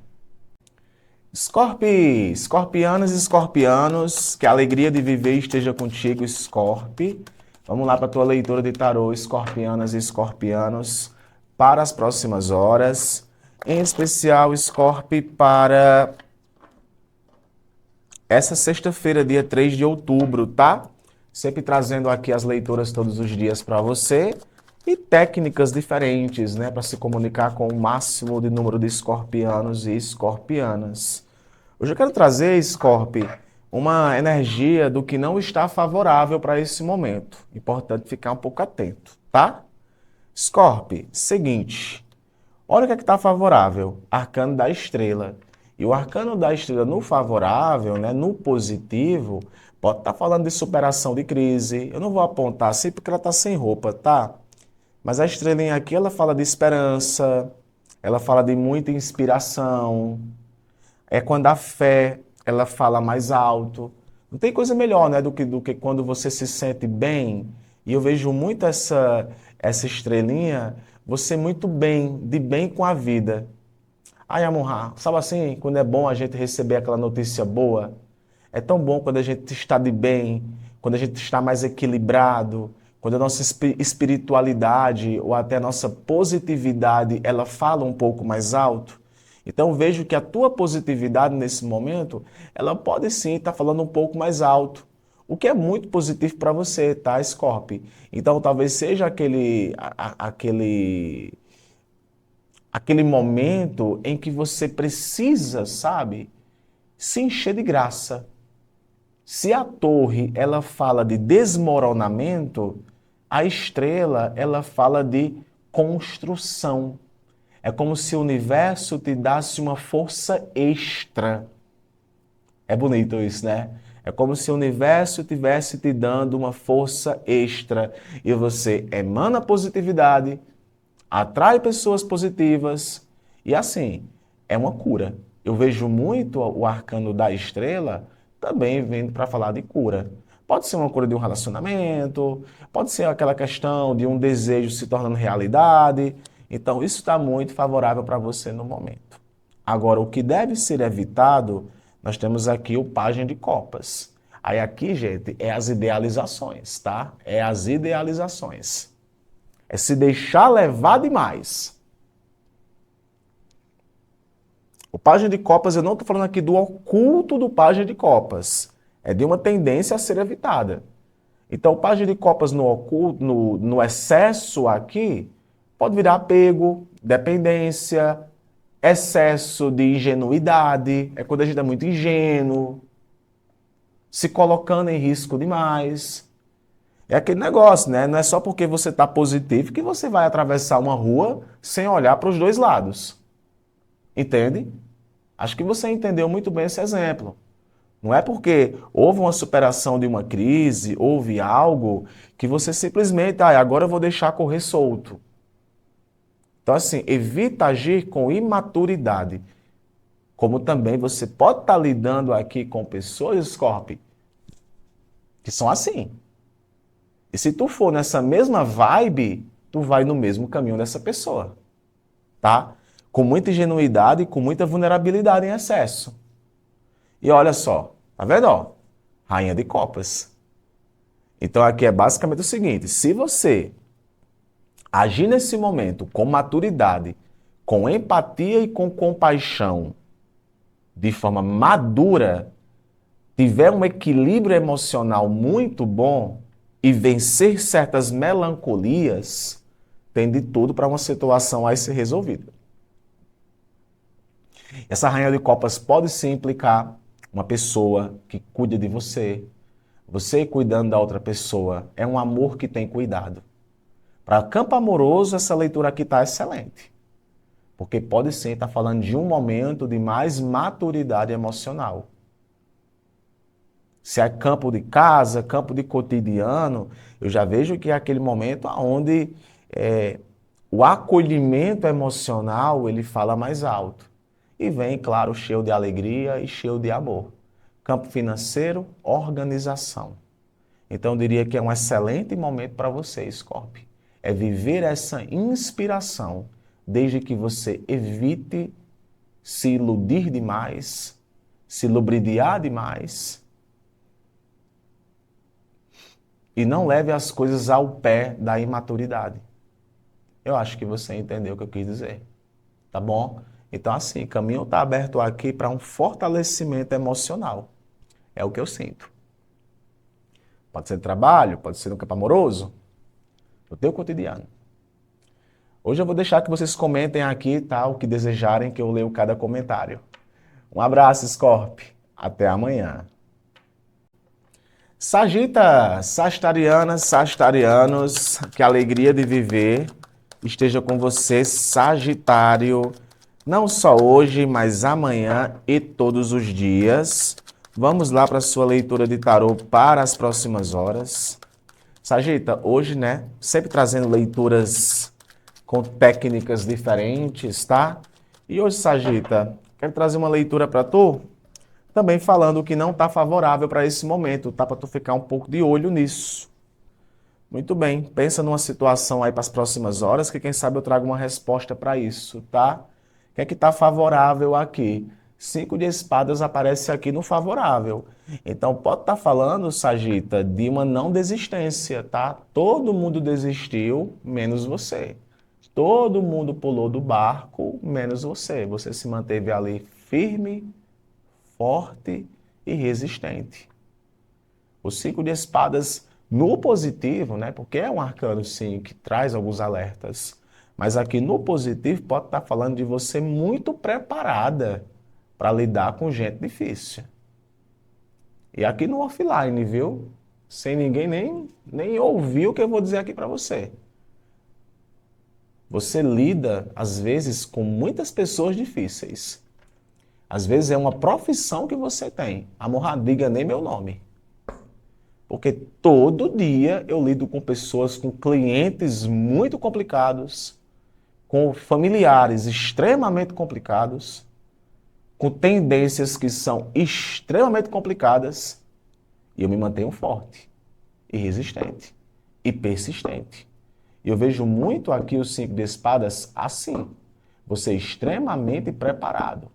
Escorpianas e escorpianos, que a alegria de viver esteja contigo, Escorpi. Vamos lá para a tua leitura de tarô, escorpianas e escorpianos, para as próximas horas. Em especial, Escorpi, para essa sexta-feira, dia 3 de outubro, tá? Sempre trazendo aqui as leituras todos os dias para você e técnicas diferentes, né, para se comunicar com o máximo de número de escorpianos e escorpianas. Hoje eu quero trazer, Scorpi, uma energia do que não está favorável para esse momento. Importante ficar um pouco atento, tá? Scorpi, seguinte, olha o que é que está favorável, arcano da estrela. E o arcano da estrela no favorável, né, no positivo, pode estar falando de superação de crise. Eu não vou apontar assim porque ela está sem roupa, tá? Mas a estrelinha aqui, ela fala de esperança, ela fala de muita inspiração. É quando a fé, ela fala mais alto. Não tem coisa melhor, né, do que quando você se sente bem. E eu vejo muito essa estrelinha, você muito bem, de bem com a vida. Ai, Amorra, sabe assim, quando é bom a gente receber aquela notícia boa? É tão bom quando a gente está de bem, quando a gente está mais equilibrado, quando a nossa espiritualidade ou até a nossa positividade, ela fala um pouco mais alto. Então vejo que a tua positividade nesse momento, ela pode sim estar falando um pouco mais alto, o que é muito positivo para você, tá, Scorpio? Então talvez seja aquele momento em que você precisa, sabe, se encher de graça. Se a torre ela fala de desmoronamento, a estrela ela fala de construção. É como se o universo te desse uma força extra. É bonito isso, né? É como se o universo tivesse te dando uma força extra e você emana positividade, atrai pessoas positivas e assim, é uma cura. Eu vejo muito o arcano da estrela também vindo para falar de cura. Pode ser uma cura de um relacionamento, pode ser aquela questão de um desejo se tornando realidade. Então, isso está muito favorável para você no momento. Agora, o que deve ser evitado, nós temos aqui o pajem de copas. Aí aqui, gente, é as idealizações, tá? É as idealizações. É se deixar levar demais. O pajem de copas, eu não estou falando aqui do oculto do pajem de copas. É de uma tendência a ser evitada. Então, o pajem de copas no oculto, no excesso aqui, pode virar apego, dependência, excesso de ingenuidade. É quando a gente é muito ingênuo, se colocando em risco demais. É aquele negócio, né? Não é só porque você está positivo que você vai atravessar uma rua sem olhar para os dois lados. Entende? Acho que você entendeu muito bem esse exemplo. Não é porque houve uma superação de uma crise, houve algo, que você simplesmente, agora eu vou deixar correr solto. Então, assim, evita agir com imaturidade. Como também você pode estar lidando aqui com pessoas, Scorpio, que são assim. E se tu for nessa mesma vibe, tu vai no mesmo caminho dessa pessoa, tá? Com muita ingenuidade e com muita vulnerabilidade em excesso. E olha só, tá vendo, ó? Rainha de copas. Então aqui é basicamente o seguinte, se você agir nesse momento com maturidade, com empatia e com compaixão, de forma madura, tiver um equilíbrio emocional muito bom e vencer certas melancolias, tem de tudo para uma situação aí ser resolvida. Essa rainha de copas pode sim implicar uma pessoa que cuida de você. Você cuidando da outra pessoa é um amor que tem cuidado. Para campo amoroso, essa leitura aqui está excelente. Porque pode sim estar falando de um momento de mais maturidade emocional. Se é campo de casa, campo de cotidiano, eu já vejo que é aquele momento onde o acolhimento emocional ele fala mais alto. E vem, claro, cheio de alegria e cheio de amor. Campo financeiro, organização. Então, eu diria que é um excelente momento para você, Scorpio. É viver essa inspiração, desde que você evite se iludir demais, se lubridiar demais, e não leve as coisas ao pé da imaturidade. Eu acho que você entendeu o que eu quis dizer, tá bom? Então, assim, o caminho está aberto aqui para um fortalecimento emocional. É o que eu sinto. Pode ser trabalho, pode ser no campo amoroso, no teu cotidiano. Hoje eu vou deixar que vocês comentem aqui, tá, o que desejarem, que eu leio cada comentário. Um abraço, Scorpio. Até amanhã. Sagita, sagitarianas, sagitarianos, que a alegria de viver esteja com você, Sagitário, não só hoje, mas amanhã e todos os dias. Vamos lá para a sua leitura de tarô para as próximas horas. Sagita, hoje, né, sempre trazendo leituras com técnicas diferentes, tá? E hoje, Sagita, quero trazer uma leitura para tu, também falando que não está favorável para esse momento, tá? Para tu ficar um pouco de olho nisso. Muito bem, pensa numa situação aí para as próximas horas, que quem sabe eu trago uma resposta para isso, tá? O que é que está favorável aqui? 5 de espadas aparece aqui no favorável. Então, pode estar falando, Sagita, de uma não desistência, tá? Todo mundo desistiu, menos você. Todo mundo pulou do barco, menos você. Você se manteve ali firme, forte e resistente. O 5 de espadas no positivo, né? Porque é um arcano, sim, que traz alguns alertas. Mas aqui no positivo pode estar falando de você muito preparada para lidar com gente difícil. E aqui no offline, viu? Sem ninguém nem ouvir o que eu vou dizer aqui para você. Você lida, às vezes, com muitas pessoas difíceis. Às vezes é uma profissão que você tem. Amor, diga nem meu nome. Porque todo dia eu lido com pessoas, com clientes muito complicados, com familiares extremamente complicados, com tendências que são extremamente complicadas, e eu me mantenho forte, e resistente, e persistente. E eu vejo muito aqui o 5 de espadas assim. Você é extremamente preparado,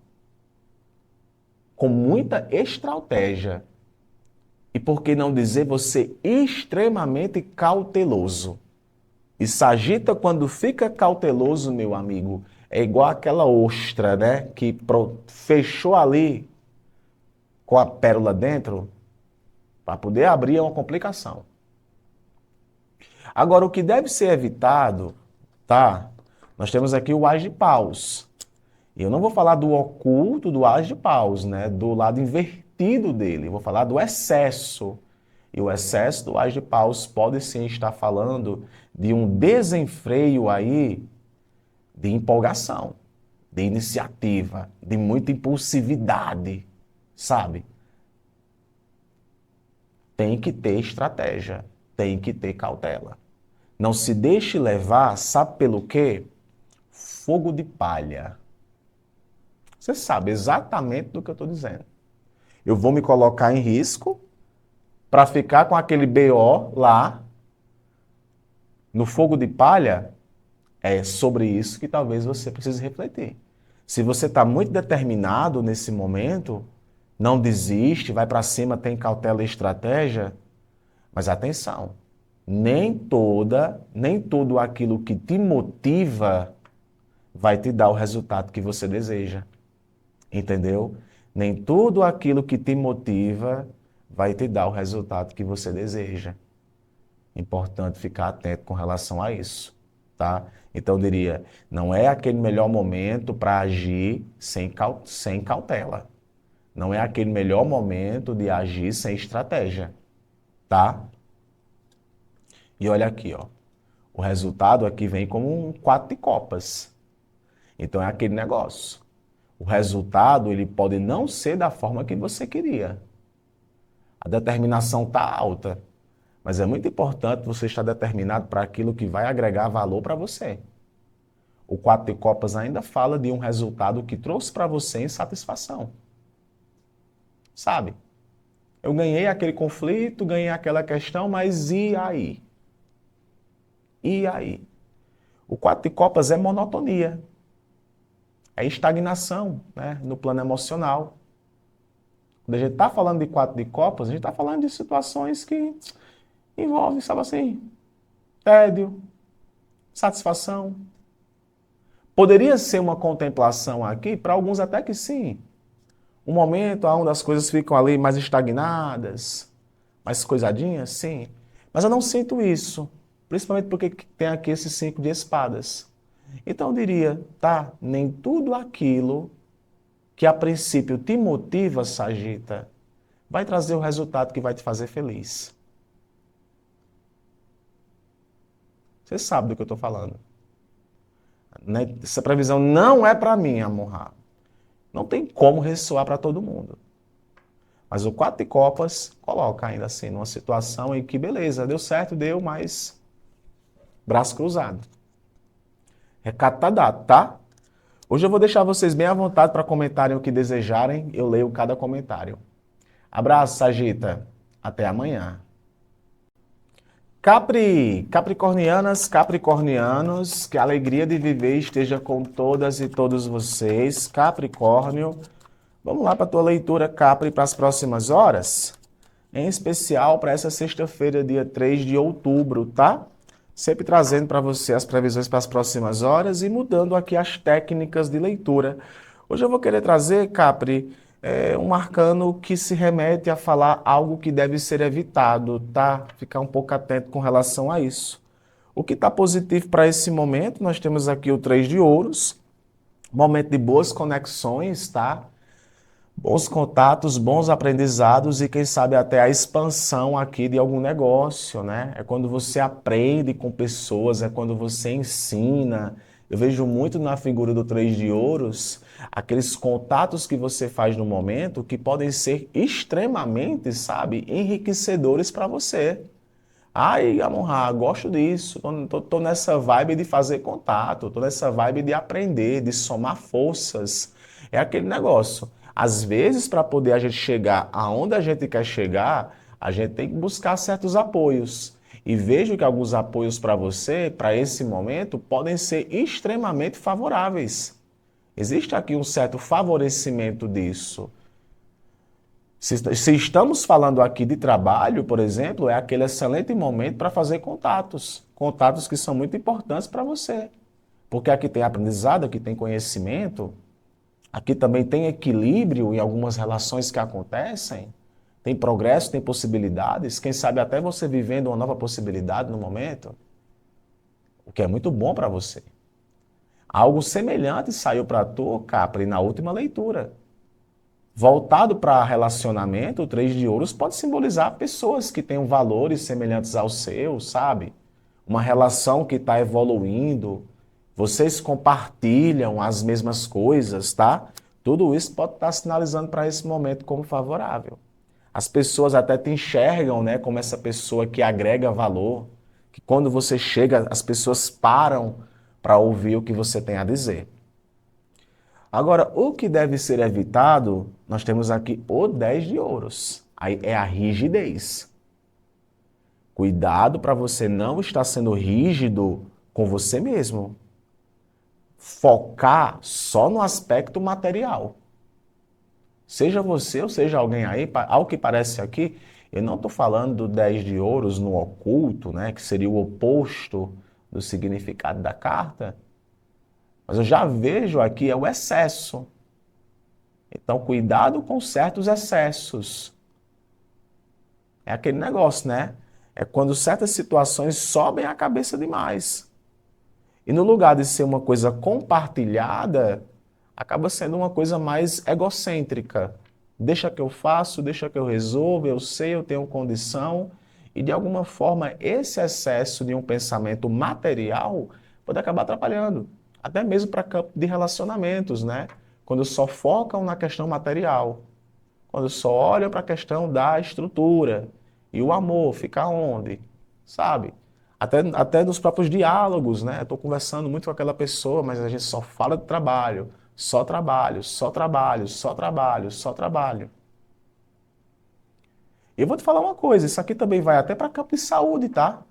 com muita estratégia. E por que não dizer você extremamente cauteloso? E Sagita, quando fica cauteloso, meu amigo, é igual aquela ostra, né? Que fechou ali com a pérola dentro, para poder abrir é uma complicação. Agora, o que deve ser evitado, tá? Nós temos aqui o As de Paus. E eu não vou falar do oculto do As de Paus, né? Do lado invertido dele. Eu vou falar do excesso. E o excesso do As de Paus pode sim estar falando de um desenfreio aí de empolgação, de iniciativa, de muita impulsividade, sabe? Tem que ter estratégia, tem que ter cautela. Não se deixe levar, sabe pelo quê? Fogo de palha. Você sabe exatamente do que eu estou dizendo. Eu vou me colocar em risco para ficar com aquele BO lá no fogo de palha. É sobre isso que talvez você precise refletir. Se você está muito determinado nesse momento, não desiste, vai para cima, tem cautela e estratégia, mas atenção, nem tudo aquilo que te motiva vai te dar o resultado que você deseja. Entendeu? Nem tudo aquilo que te motiva vai te dar o resultado que você deseja. Importante ficar atento com relação a isso, tá? Então eu diria, não é aquele melhor momento para agir sem cautela. Não é aquele melhor momento de agir sem estratégia, tá? E olha aqui, ó. O resultado aqui vem como um 4 de copas. Então é aquele negócio. O resultado, ele pode não ser da forma que você queria. A determinação está alta, mas é muito importante você estar determinado para aquilo que vai agregar valor para você. O 4 de copas ainda fala de um resultado que trouxe para você insatisfação. Sabe? Eu ganhei aquele conflito, ganhei aquela questão, mas e aí? E aí? O 4 de copas é monotonia. É estagnação, né, no plano emocional. Quando a gente está falando de 4 de copas, a gente está falando de situações que envolvem, sabe assim, tédio, satisfação. Poderia ser uma contemplação aqui, para alguns até que sim. Um momento onde as coisas ficam ali mais estagnadas, mais coisadinhas, sim. Mas eu não sinto isso, principalmente porque tem aqui esses 5 de espadas. Então eu diria, tá, nem tudo aquilo que a princípio te motiva, Sagita, vai trazer o resultado que vai te fazer feliz. Você sabe do que eu estou falando. Essa previsão não é para mim, amor. Não tem como ressoar para todo mundo. Mas o 4 de copas coloca ainda assim, numa situação em que, beleza, deu certo, deu, mas braço cruzado. Recado tá dado, tá? Hoje eu vou deixar vocês bem à vontade para comentarem o que desejarem. Eu leio cada comentário. Abraço, Sagita. Até amanhã. Capricornianas, capricornianos, que a alegria de viver esteja com todas e todos vocês. Capricórnio, Vamos lá para a tua leitura, Capri, para as próximas horas? Em especial para essa sexta-feira, dia 3 de outubro, tá? Sempre trazendo para você as previsões para as próximas horas e mudando aqui as técnicas de leitura. Hoje eu vou querer trazer, Capri, um arcano que se remete a falar algo que deve ser evitado, tá? Ficar um pouco atento com relação a isso. O que está positivo para esse momento, nós temos aqui o 3 de ouros, momento de boas conexões, tá? Bons contatos, bons aprendizados e quem sabe até a expansão aqui de algum negócio, né? É quando você aprende com pessoas, é quando você ensina. Eu vejo muito na figura do 3 de ouros, aqueles contatos que você faz no momento que podem ser extremamente, sabe, enriquecedores para você. Ai, Amon-Ra, gosto disso, tô nessa vibe de fazer contato, tô nessa vibe de aprender, de somar forças. É aquele negócio. Às vezes, para poder a gente chegar aonde a gente quer chegar, a gente tem que buscar certos apoios. E vejo que alguns apoios para você, para esse momento, podem ser extremamente favoráveis. Existe aqui um certo favorecimento disso. Se estamos falando aqui de trabalho, por exemplo, é aquele excelente momento para fazer contatos. Contatos que são muito importantes para você. Porque aqui tem aprendizado, aqui tem conhecimento, aqui também tem equilíbrio em algumas relações que acontecem, tem progresso, tem possibilidades, quem sabe até você vivendo uma nova possibilidade no momento, o que é muito bom para você. Algo semelhante saiu para tu, Capri, na última leitura. Voltado para relacionamento, o 3 de ouros pode simbolizar pessoas que tenham valores semelhantes aos seus, sabe? Uma relação que está evoluindo, vocês compartilham as mesmas coisas, tá? Tudo isso pode estar sinalizando para esse momento como favorável. As pessoas até te enxergam, né, como essa pessoa que agrega valor, que quando você chega, as pessoas param para ouvir o que você tem a dizer. Agora, o que deve ser evitado, nós temos aqui o 10 de ouros. Aí é a rigidez. Cuidado para você não estar sendo rígido com você mesmo. Focar só no aspecto material. Seja você ou seja alguém aí, ao que parece aqui, eu não estou falando do 10 de ouros no oculto, né, que seria o oposto do significado da carta, mas eu já vejo aqui é o excesso. Então, cuidado com certos excessos. É aquele negócio, né? É quando certas situações sobem a cabeça demais. E no lugar de ser uma coisa compartilhada, acaba sendo uma coisa mais egocêntrica. Deixa que eu faço, deixa que eu resolvo, eu sei, eu tenho condição. E de alguma forma, esse excesso de um pensamento material pode acabar atrapalhando. Até mesmo para campo de relacionamentos, né? Quando só focam na questão material. Quando só olham para a questão da estrutura. E o amor fica onde? Sabe? Até nos próprios diálogos, né? Estou conversando muito com aquela pessoa, mas a gente só fala de trabalho. Só trabalho, só trabalho, só trabalho, só trabalho. E eu vou te falar uma coisa, isso aqui também vai até para campo de saúde, tá?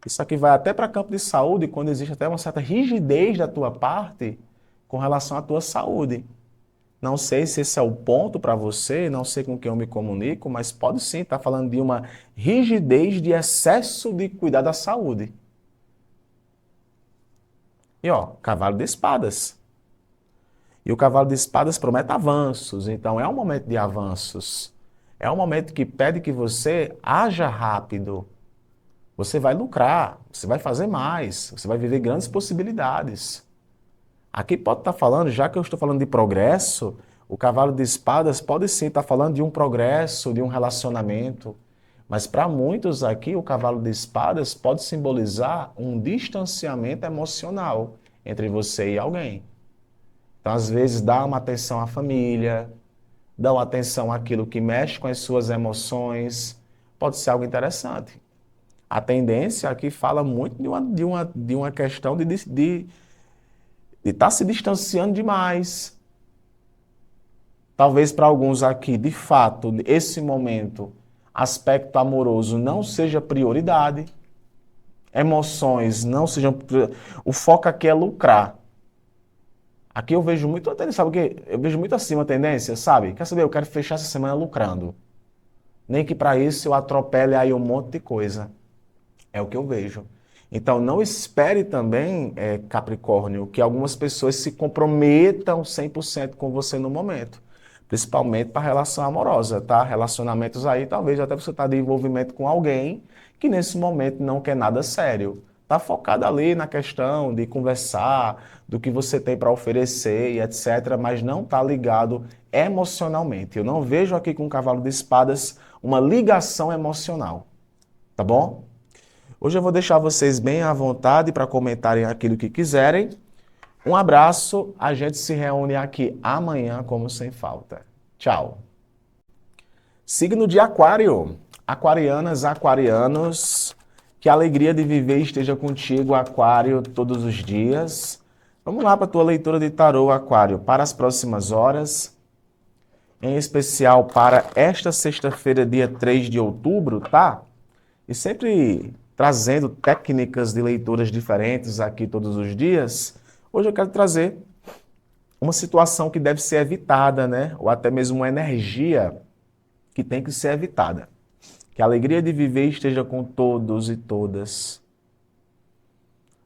Isso aqui vai até para campo de saúde quando existe até uma certa rigidez da tua parte com relação à tua saúde. Não sei se esse é o ponto para você, não sei com quem eu me comunico, mas pode sim estar falando de uma rigidez de excesso de cuidar da saúde. E ó, cavalo de espadas. E o cavalo de espadas promete avanços, então é um momento de avanços. É um momento que pede que você haja rápido. Você vai lucrar, você vai fazer mais, você vai viver grandes possibilidades. Aqui pode estar falando, já que eu estou falando de progresso, o cavalo de espadas pode sim estar falando de um progresso, de um relacionamento. Mas para muitos aqui, o cavalo de espadas pode simbolizar um distanciamento emocional entre você e alguém. Então, às vezes, dá uma atenção à família, dá uma atenção àquilo que mexe com as suas emoções, pode ser algo interessante. A tendência aqui fala muito de uma questão de estar se distanciando demais. Talvez para alguns aqui, de fato, esse momento, aspecto amoroso não seja prioridade, emoções não sejam... O foco aqui é lucrar. Aqui eu vejo muito a tendência, sabe o quê? Eu vejo muito assim uma tendência, sabe? Quer saber? Eu quero fechar essa semana lucrando. Nem que para isso eu atropele aí um monte de coisa. É o que eu vejo. Então, não espere também, Capricórnio, que algumas pessoas se comprometam 100% com você no momento. Principalmente para relação amorosa, tá? Relacionamentos aí, talvez até você está de envolvimento com alguém que nesse momento não quer nada sério. Está focado ali na questão de conversar, do que você tem para oferecer e etc., mas não está ligado emocionalmente. Eu não vejo aqui com o cavalo de espadas uma ligação emocional, tá bom? Hoje eu vou deixar vocês bem à vontade para comentarem aquilo que quiserem. Um abraço, a gente se reúne aqui amanhã, como sem falta. Tchau. Signo de Aquário. Aquarianas, aquarianos, que a alegria de viver esteja contigo, Aquário, todos os dias. Vamos lá para a tua leitura de tarô, Aquário, para as próximas horas, em especial para esta sexta-feira, dia 3 de outubro, tá? E sempre trazendo técnicas de leituras diferentes aqui todos os dias, hoje eu quero trazer uma situação que deve ser evitada, né? Ou até mesmo uma energia que tem que ser evitada. Que a alegria de viver esteja com todos e todas.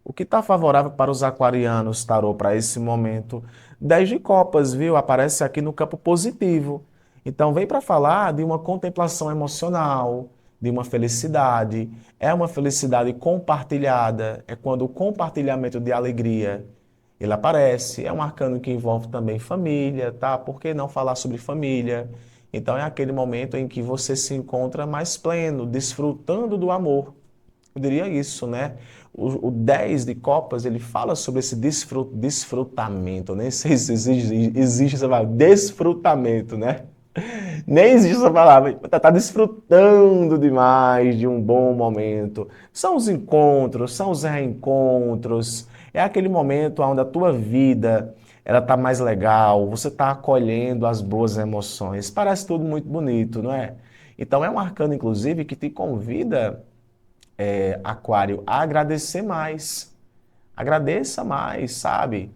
O que está favorável para os aquarianos, tarô, para esse momento? 10 de copas, viu? Aparece aqui no campo positivo. Então, vem para falar de uma contemplação emocional, de uma felicidade. É uma felicidade compartilhada. É quando o compartilhamento de alegria ele aparece. É um arcano que envolve também família, tá? Por que não falar sobre família? Então, é aquele momento em que você se encontra mais pleno, desfrutando do amor. Eu diria isso, né? O 10 de copas, ele fala sobre esse desfrutamento, nem sei se existe essa palavra, desfrutamento, né? Nem existe essa palavra. Tá desfrutando demais de um bom momento. São os encontros, são os reencontros. É aquele momento onde a tua vida ela tá mais legal, você tá acolhendo as boas emoções. Parece tudo muito bonito, não é? Então é um arcano, inclusive, que te convida Aquário, a agradecer mais. Agradeça mais, sabe?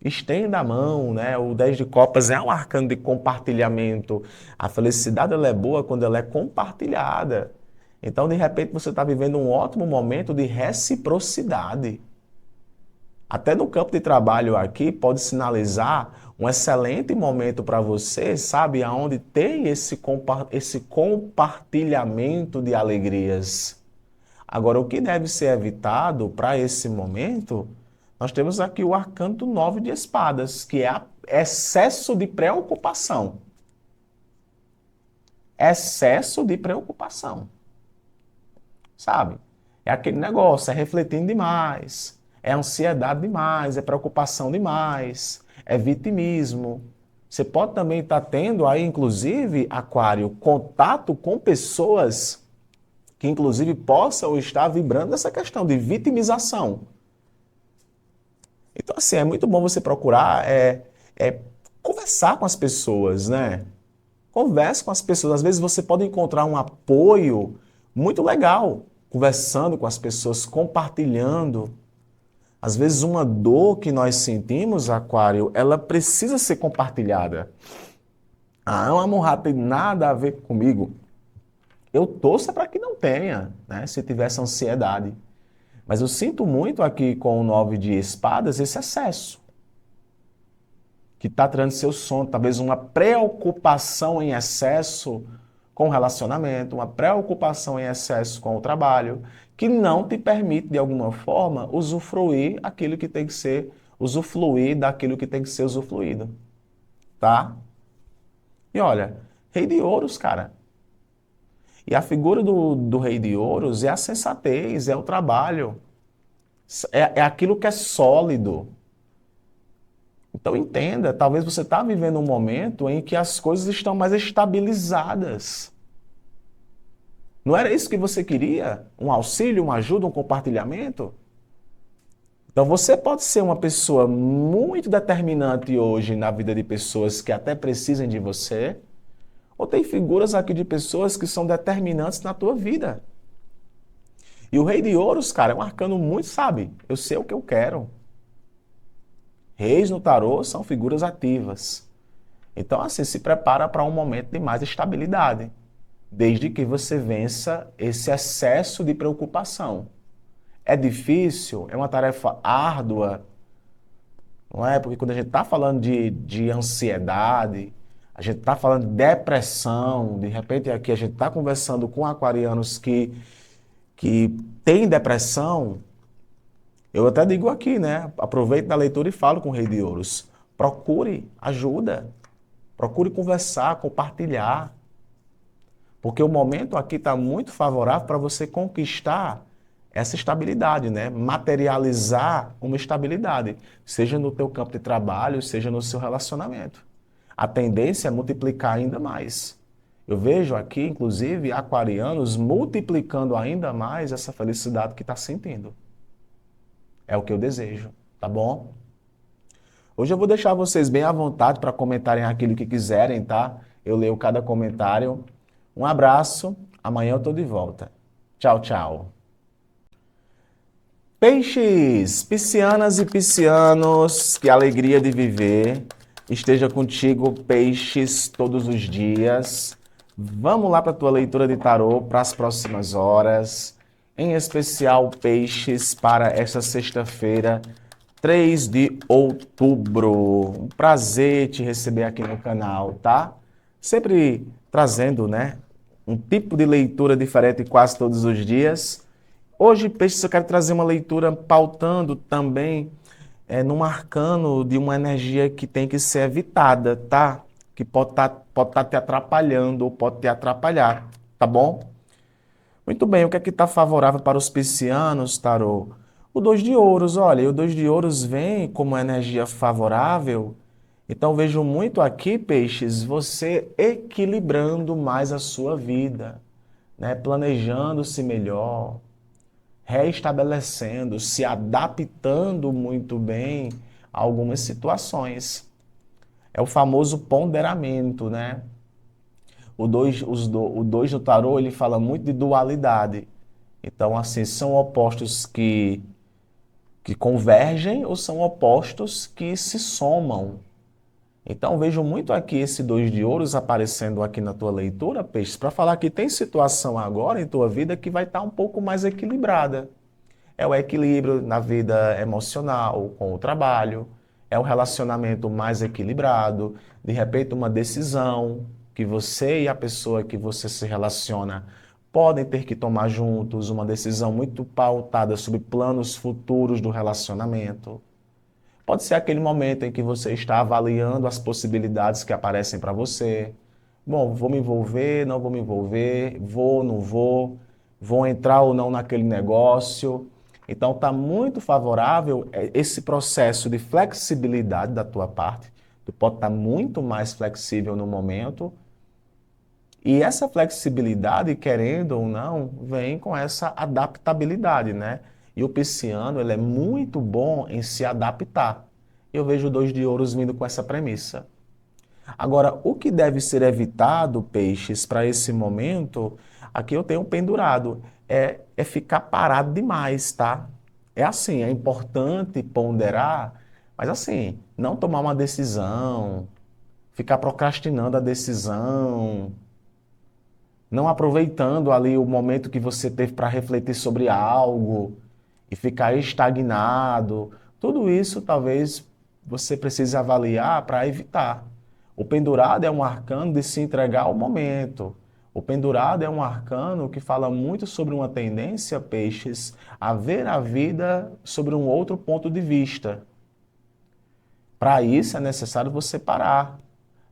Estenda a mão, né? O 10 de copas é um arcano de compartilhamento. A felicidade ela é boa quando ela é compartilhada. Então, de repente, você está vivendo um ótimo momento de reciprocidade. Até no campo de trabalho aqui pode sinalizar um excelente momento para você, sabe? Aonde tem esse compartilhamento de alegrias. Agora, o que deve ser evitado para esse momento, nós temos aqui o arcano do 9 de espadas, que é excesso de preocupação. Excesso de preocupação. Sabe? É aquele negócio, é refletindo demais, é ansiedade demais, é preocupação demais, é vitimismo. Você pode também estar tendo aí, inclusive, Aquário, contato com pessoas que inclusive possam estar vibrando essa questão de vitimização. Então, assim, é muito bom você procurar conversar com as pessoas, né? Converse com as pessoas. Às vezes você pode encontrar um apoio muito legal, conversando com as pessoas, compartilhando. Às vezes uma dor que nós sentimos, Aquário, ela precisa ser compartilhada. Ah, o amor não tem nada a ver comigo. Eu torço para que não tenha, né? Se tivesse ansiedade. Mas eu sinto muito aqui com o 9 de espadas esse excesso. Que está trazendo seu sono, talvez uma preocupação em excesso com o relacionamento, uma preocupação em excesso com o trabalho, que não te permite, de alguma forma, usufruir aquilo que tem que ser, usufruir daquilo que tem que ser usufruído. Tá? E olha, Rei de Ouros, cara. E a figura do Rei de Ouros é a sensatez, é o trabalho, é aquilo que é sólido. Então entenda, talvez você está vivendo um momento em que as coisas estão mais estabilizadas. Não era isso que você queria? Um auxílio, uma ajuda, um compartilhamento? Então você pode ser uma pessoa muito determinante hoje na vida de pessoas que até precisam de você, ou tem figuras aqui de pessoas que são determinantes na tua vida. E o Rei de Ouros, cara, é um arcano muito, sabe? Eu sei o que eu quero. Reis no tarô são figuras ativas. Então, assim, se prepara para um momento de mais estabilidade, desde que você vença esse excesso de preocupação. É difícil, é uma tarefa árdua, não é? Porque quando a gente está falando de ansiedade, a gente está falando de depressão, de repente aqui a gente está conversando com aquarianos que têm depressão, eu até digo aqui, né? Aproveito da leitura e falo com o Rei de Ouros. Procure ajuda, procure conversar, compartilhar, porque o momento aqui está muito favorável para você conquistar essa estabilidade, né? Materializar uma estabilidade, seja no teu campo de trabalho, seja no seu relacionamento. A tendência é multiplicar ainda mais. Eu vejo aqui, inclusive, aquarianos multiplicando ainda mais essa felicidade que está sentindo. É o que eu desejo, tá bom? Hoje eu vou deixar vocês bem à vontade para comentarem aquilo que quiserem, tá? Eu leio cada comentário. Um abraço, amanhã eu estou de volta. Tchau, tchau. Peixes, piscianas e piscianos, que alegria de viver. Esteja contigo, peixes, todos os dias. Vamos lá para a tua leitura de tarô para as próximas horas. Em especial, peixes, para esta sexta-feira, 3 de outubro. Um prazer te receber aqui no canal, tá? Sempre trazendo, né, um tipo de leitura diferente quase todos os dias. Hoje, Peixes, eu quero trazer uma leitura pautando também num arcano de uma energia que tem que ser evitada, tá? Que pode tá te atrapalhando ou pode te atrapalhar, tá bom? Muito bem, o que é que está favorável para os piscianos, tarô? O 2 de ouros, olha, o 2 de ouros vem como energia favorável, então vejo muito aqui, peixes, você equilibrando mais a sua vida, né? Planejando-se melhor, reestabelecendo, se adaptando muito bem a algumas situações. É o famoso ponderamento, né? O 2 do tarô, ele fala muito de dualidade. Então, assim, são opostos que convergem ou são opostos que se somam. Então, vejo muito aqui esse 2 de ouros aparecendo aqui na tua leitura, Peixes, para falar que tem situação agora em tua vida que vai estar um pouco mais equilibrada. É o equilíbrio na vida emocional, com o trabalho, é o relacionamento mais equilibrado, de repente uma decisão que você e a pessoa que você se relaciona podem ter que tomar juntos, uma decisão muito pautada sobre planos futuros do relacionamento. Pode ser aquele momento em que você está avaliando as possibilidades que aparecem para você. Bom, vou me envolver, não vou me envolver, vou, não vou, vou entrar ou não naquele negócio. Então, está muito favorável esse processo de flexibilidade da tua parte. Tu pode estar muito mais flexível no momento. E essa flexibilidade, querendo ou não, vem com essa adaptabilidade, né? E o pisciano, ele é muito bom em se adaptar. Eu vejo o 2 de ouros vindo com essa premissa. Agora, o que deve ser evitado, peixes, para esse momento, aqui eu tenho um pendurado, é ficar parado demais, tá? É assim, é importante ponderar, mas assim, não tomar uma decisão, ficar procrastinando a decisão, não aproveitando ali o momento que você teve para refletir sobre algo e ficar estagnado. Tudo isso talvez você precise avaliar para evitar. O pendurado é um arcano de se entregar ao momento. O pendurado é um arcano que fala muito sobre uma tendência, peixes, a ver a vida sobre um outro ponto de vista. Para isso é necessário você parar.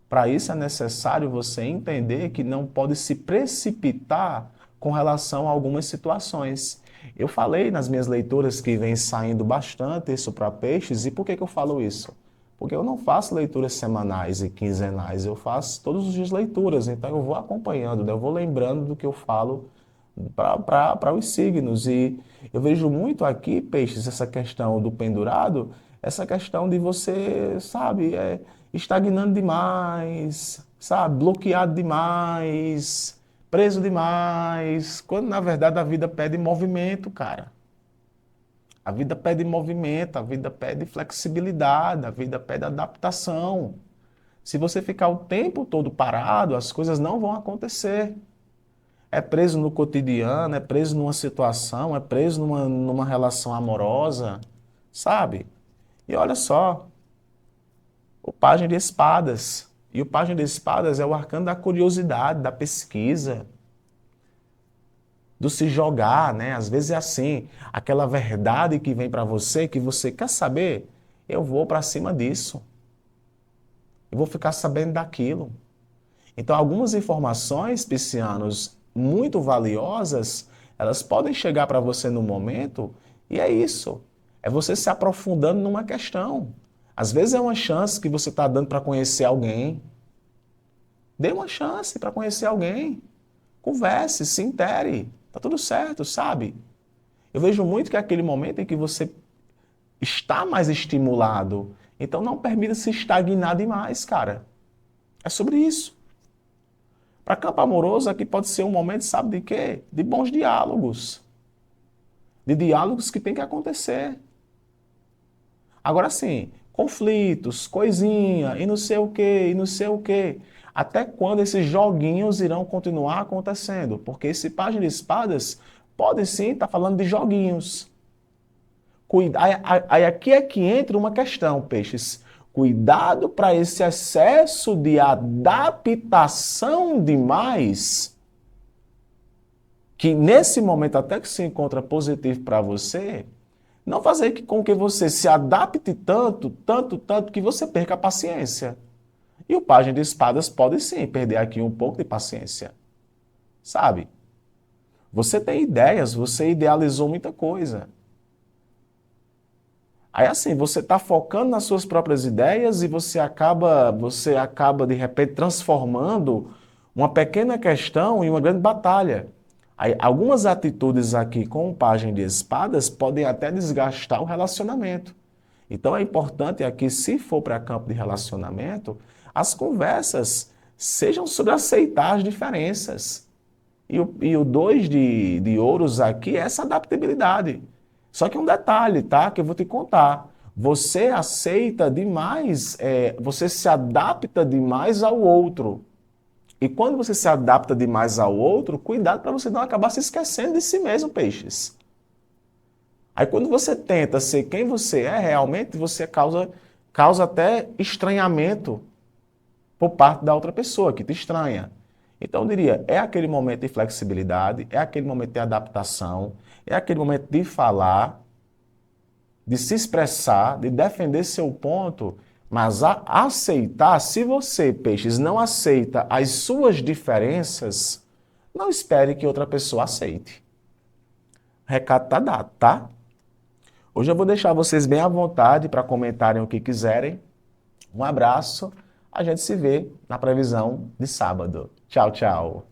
Para isso é necessário você entender que não pode se precipitar com relação a algumas situações. Eu falei nas minhas leituras que vem saindo bastante isso para peixes, e por que eu falo isso? Porque eu não faço leituras semanais e quinzenais, eu faço todos os dias leituras, então eu vou acompanhando, né? Eu vou lembrando do que eu falo para os signos. E eu vejo muito aqui, peixes, essa questão do pendurado, essa questão de você, sabe, estagnando demais, sabe, bloqueado demais, preso demais, quando na verdade a vida pede movimento, cara. A vida pede movimento, a vida pede flexibilidade, a vida pede adaptação. Se você ficar o tempo todo parado, as coisas não vão acontecer. É preso no cotidiano, é preso numa situação, é preso numa relação amorosa, sabe? E olha só, o Pajem de Espadas. E o Pajem de Espadas é o arcano da curiosidade, da pesquisa, do se jogar, né? Às vezes é assim, aquela verdade que vem para você, que você quer saber, eu vou para cima disso. Eu vou ficar sabendo daquilo. Então, algumas informações, piscianos, muito valiosas, elas podem chegar para você no momento, e é isso. É você se aprofundando numa questão. Às vezes é uma chance que você está dando para conhecer alguém. Dê uma chance para conhecer alguém. Converse, se intere. Tá tudo certo, sabe? Eu vejo muito que é aquele momento em que você está mais estimulado. Então não permita se estagnar demais, cara. É sobre isso. Para campo amoroso, aqui pode ser um momento, sabe de quê? De bons diálogos. De diálogos que tem que acontecer. Agora sim, conflitos, coisinha, e não sei o quê, e não sei o quê. Até quando esses joguinhos irão continuar acontecendo? Porque esse Pajem de Espadas pode sim estar falando de joguinhos. Aí aqui é que entra uma questão, peixes. Cuidado para esse excesso de adaptação demais, que nesse momento até que se encontra positivo para você, não fazer com que você se adapte tanto, tanto, tanto, que você perca a paciência. E o Pajem de Espadas pode sim perder aqui um pouco de paciência. Sabe? Você tem ideias, você idealizou muita coisa. Aí assim, você está focando nas suas próprias ideias e você acaba de repente transformando uma pequena questão em uma grande batalha. Aí, algumas atitudes aqui com o Pajem de Espadas podem até desgastar o relacionamento. Então é importante aqui, se for para campo de relacionamento, as conversas sejam sobre aceitar as diferenças. E o 2 de ouros aqui é essa adaptabilidade. Só que um detalhe, tá? Que eu vou te contar. Você aceita demais, você se adapta demais ao outro. E quando você se adapta demais ao outro, cuidado para você não acabar se esquecendo de si mesmo, peixes. Aí quando você tenta ser quem você é, realmente você causa até estranhamento por parte da outra pessoa, que te estranha. Então eu diria, é aquele momento de flexibilidade, é aquele momento de adaptação, é aquele momento de falar, de se expressar, de defender seu ponto, mas aceitar, se você, peixes, não aceita as suas diferenças, não espere que outra pessoa aceite. O recado está dado, tá? Hoje eu vou deixar vocês bem à vontade para comentarem o que quiserem. Um abraço, a gente se vê na previsão de sábado. Tchau, tchau.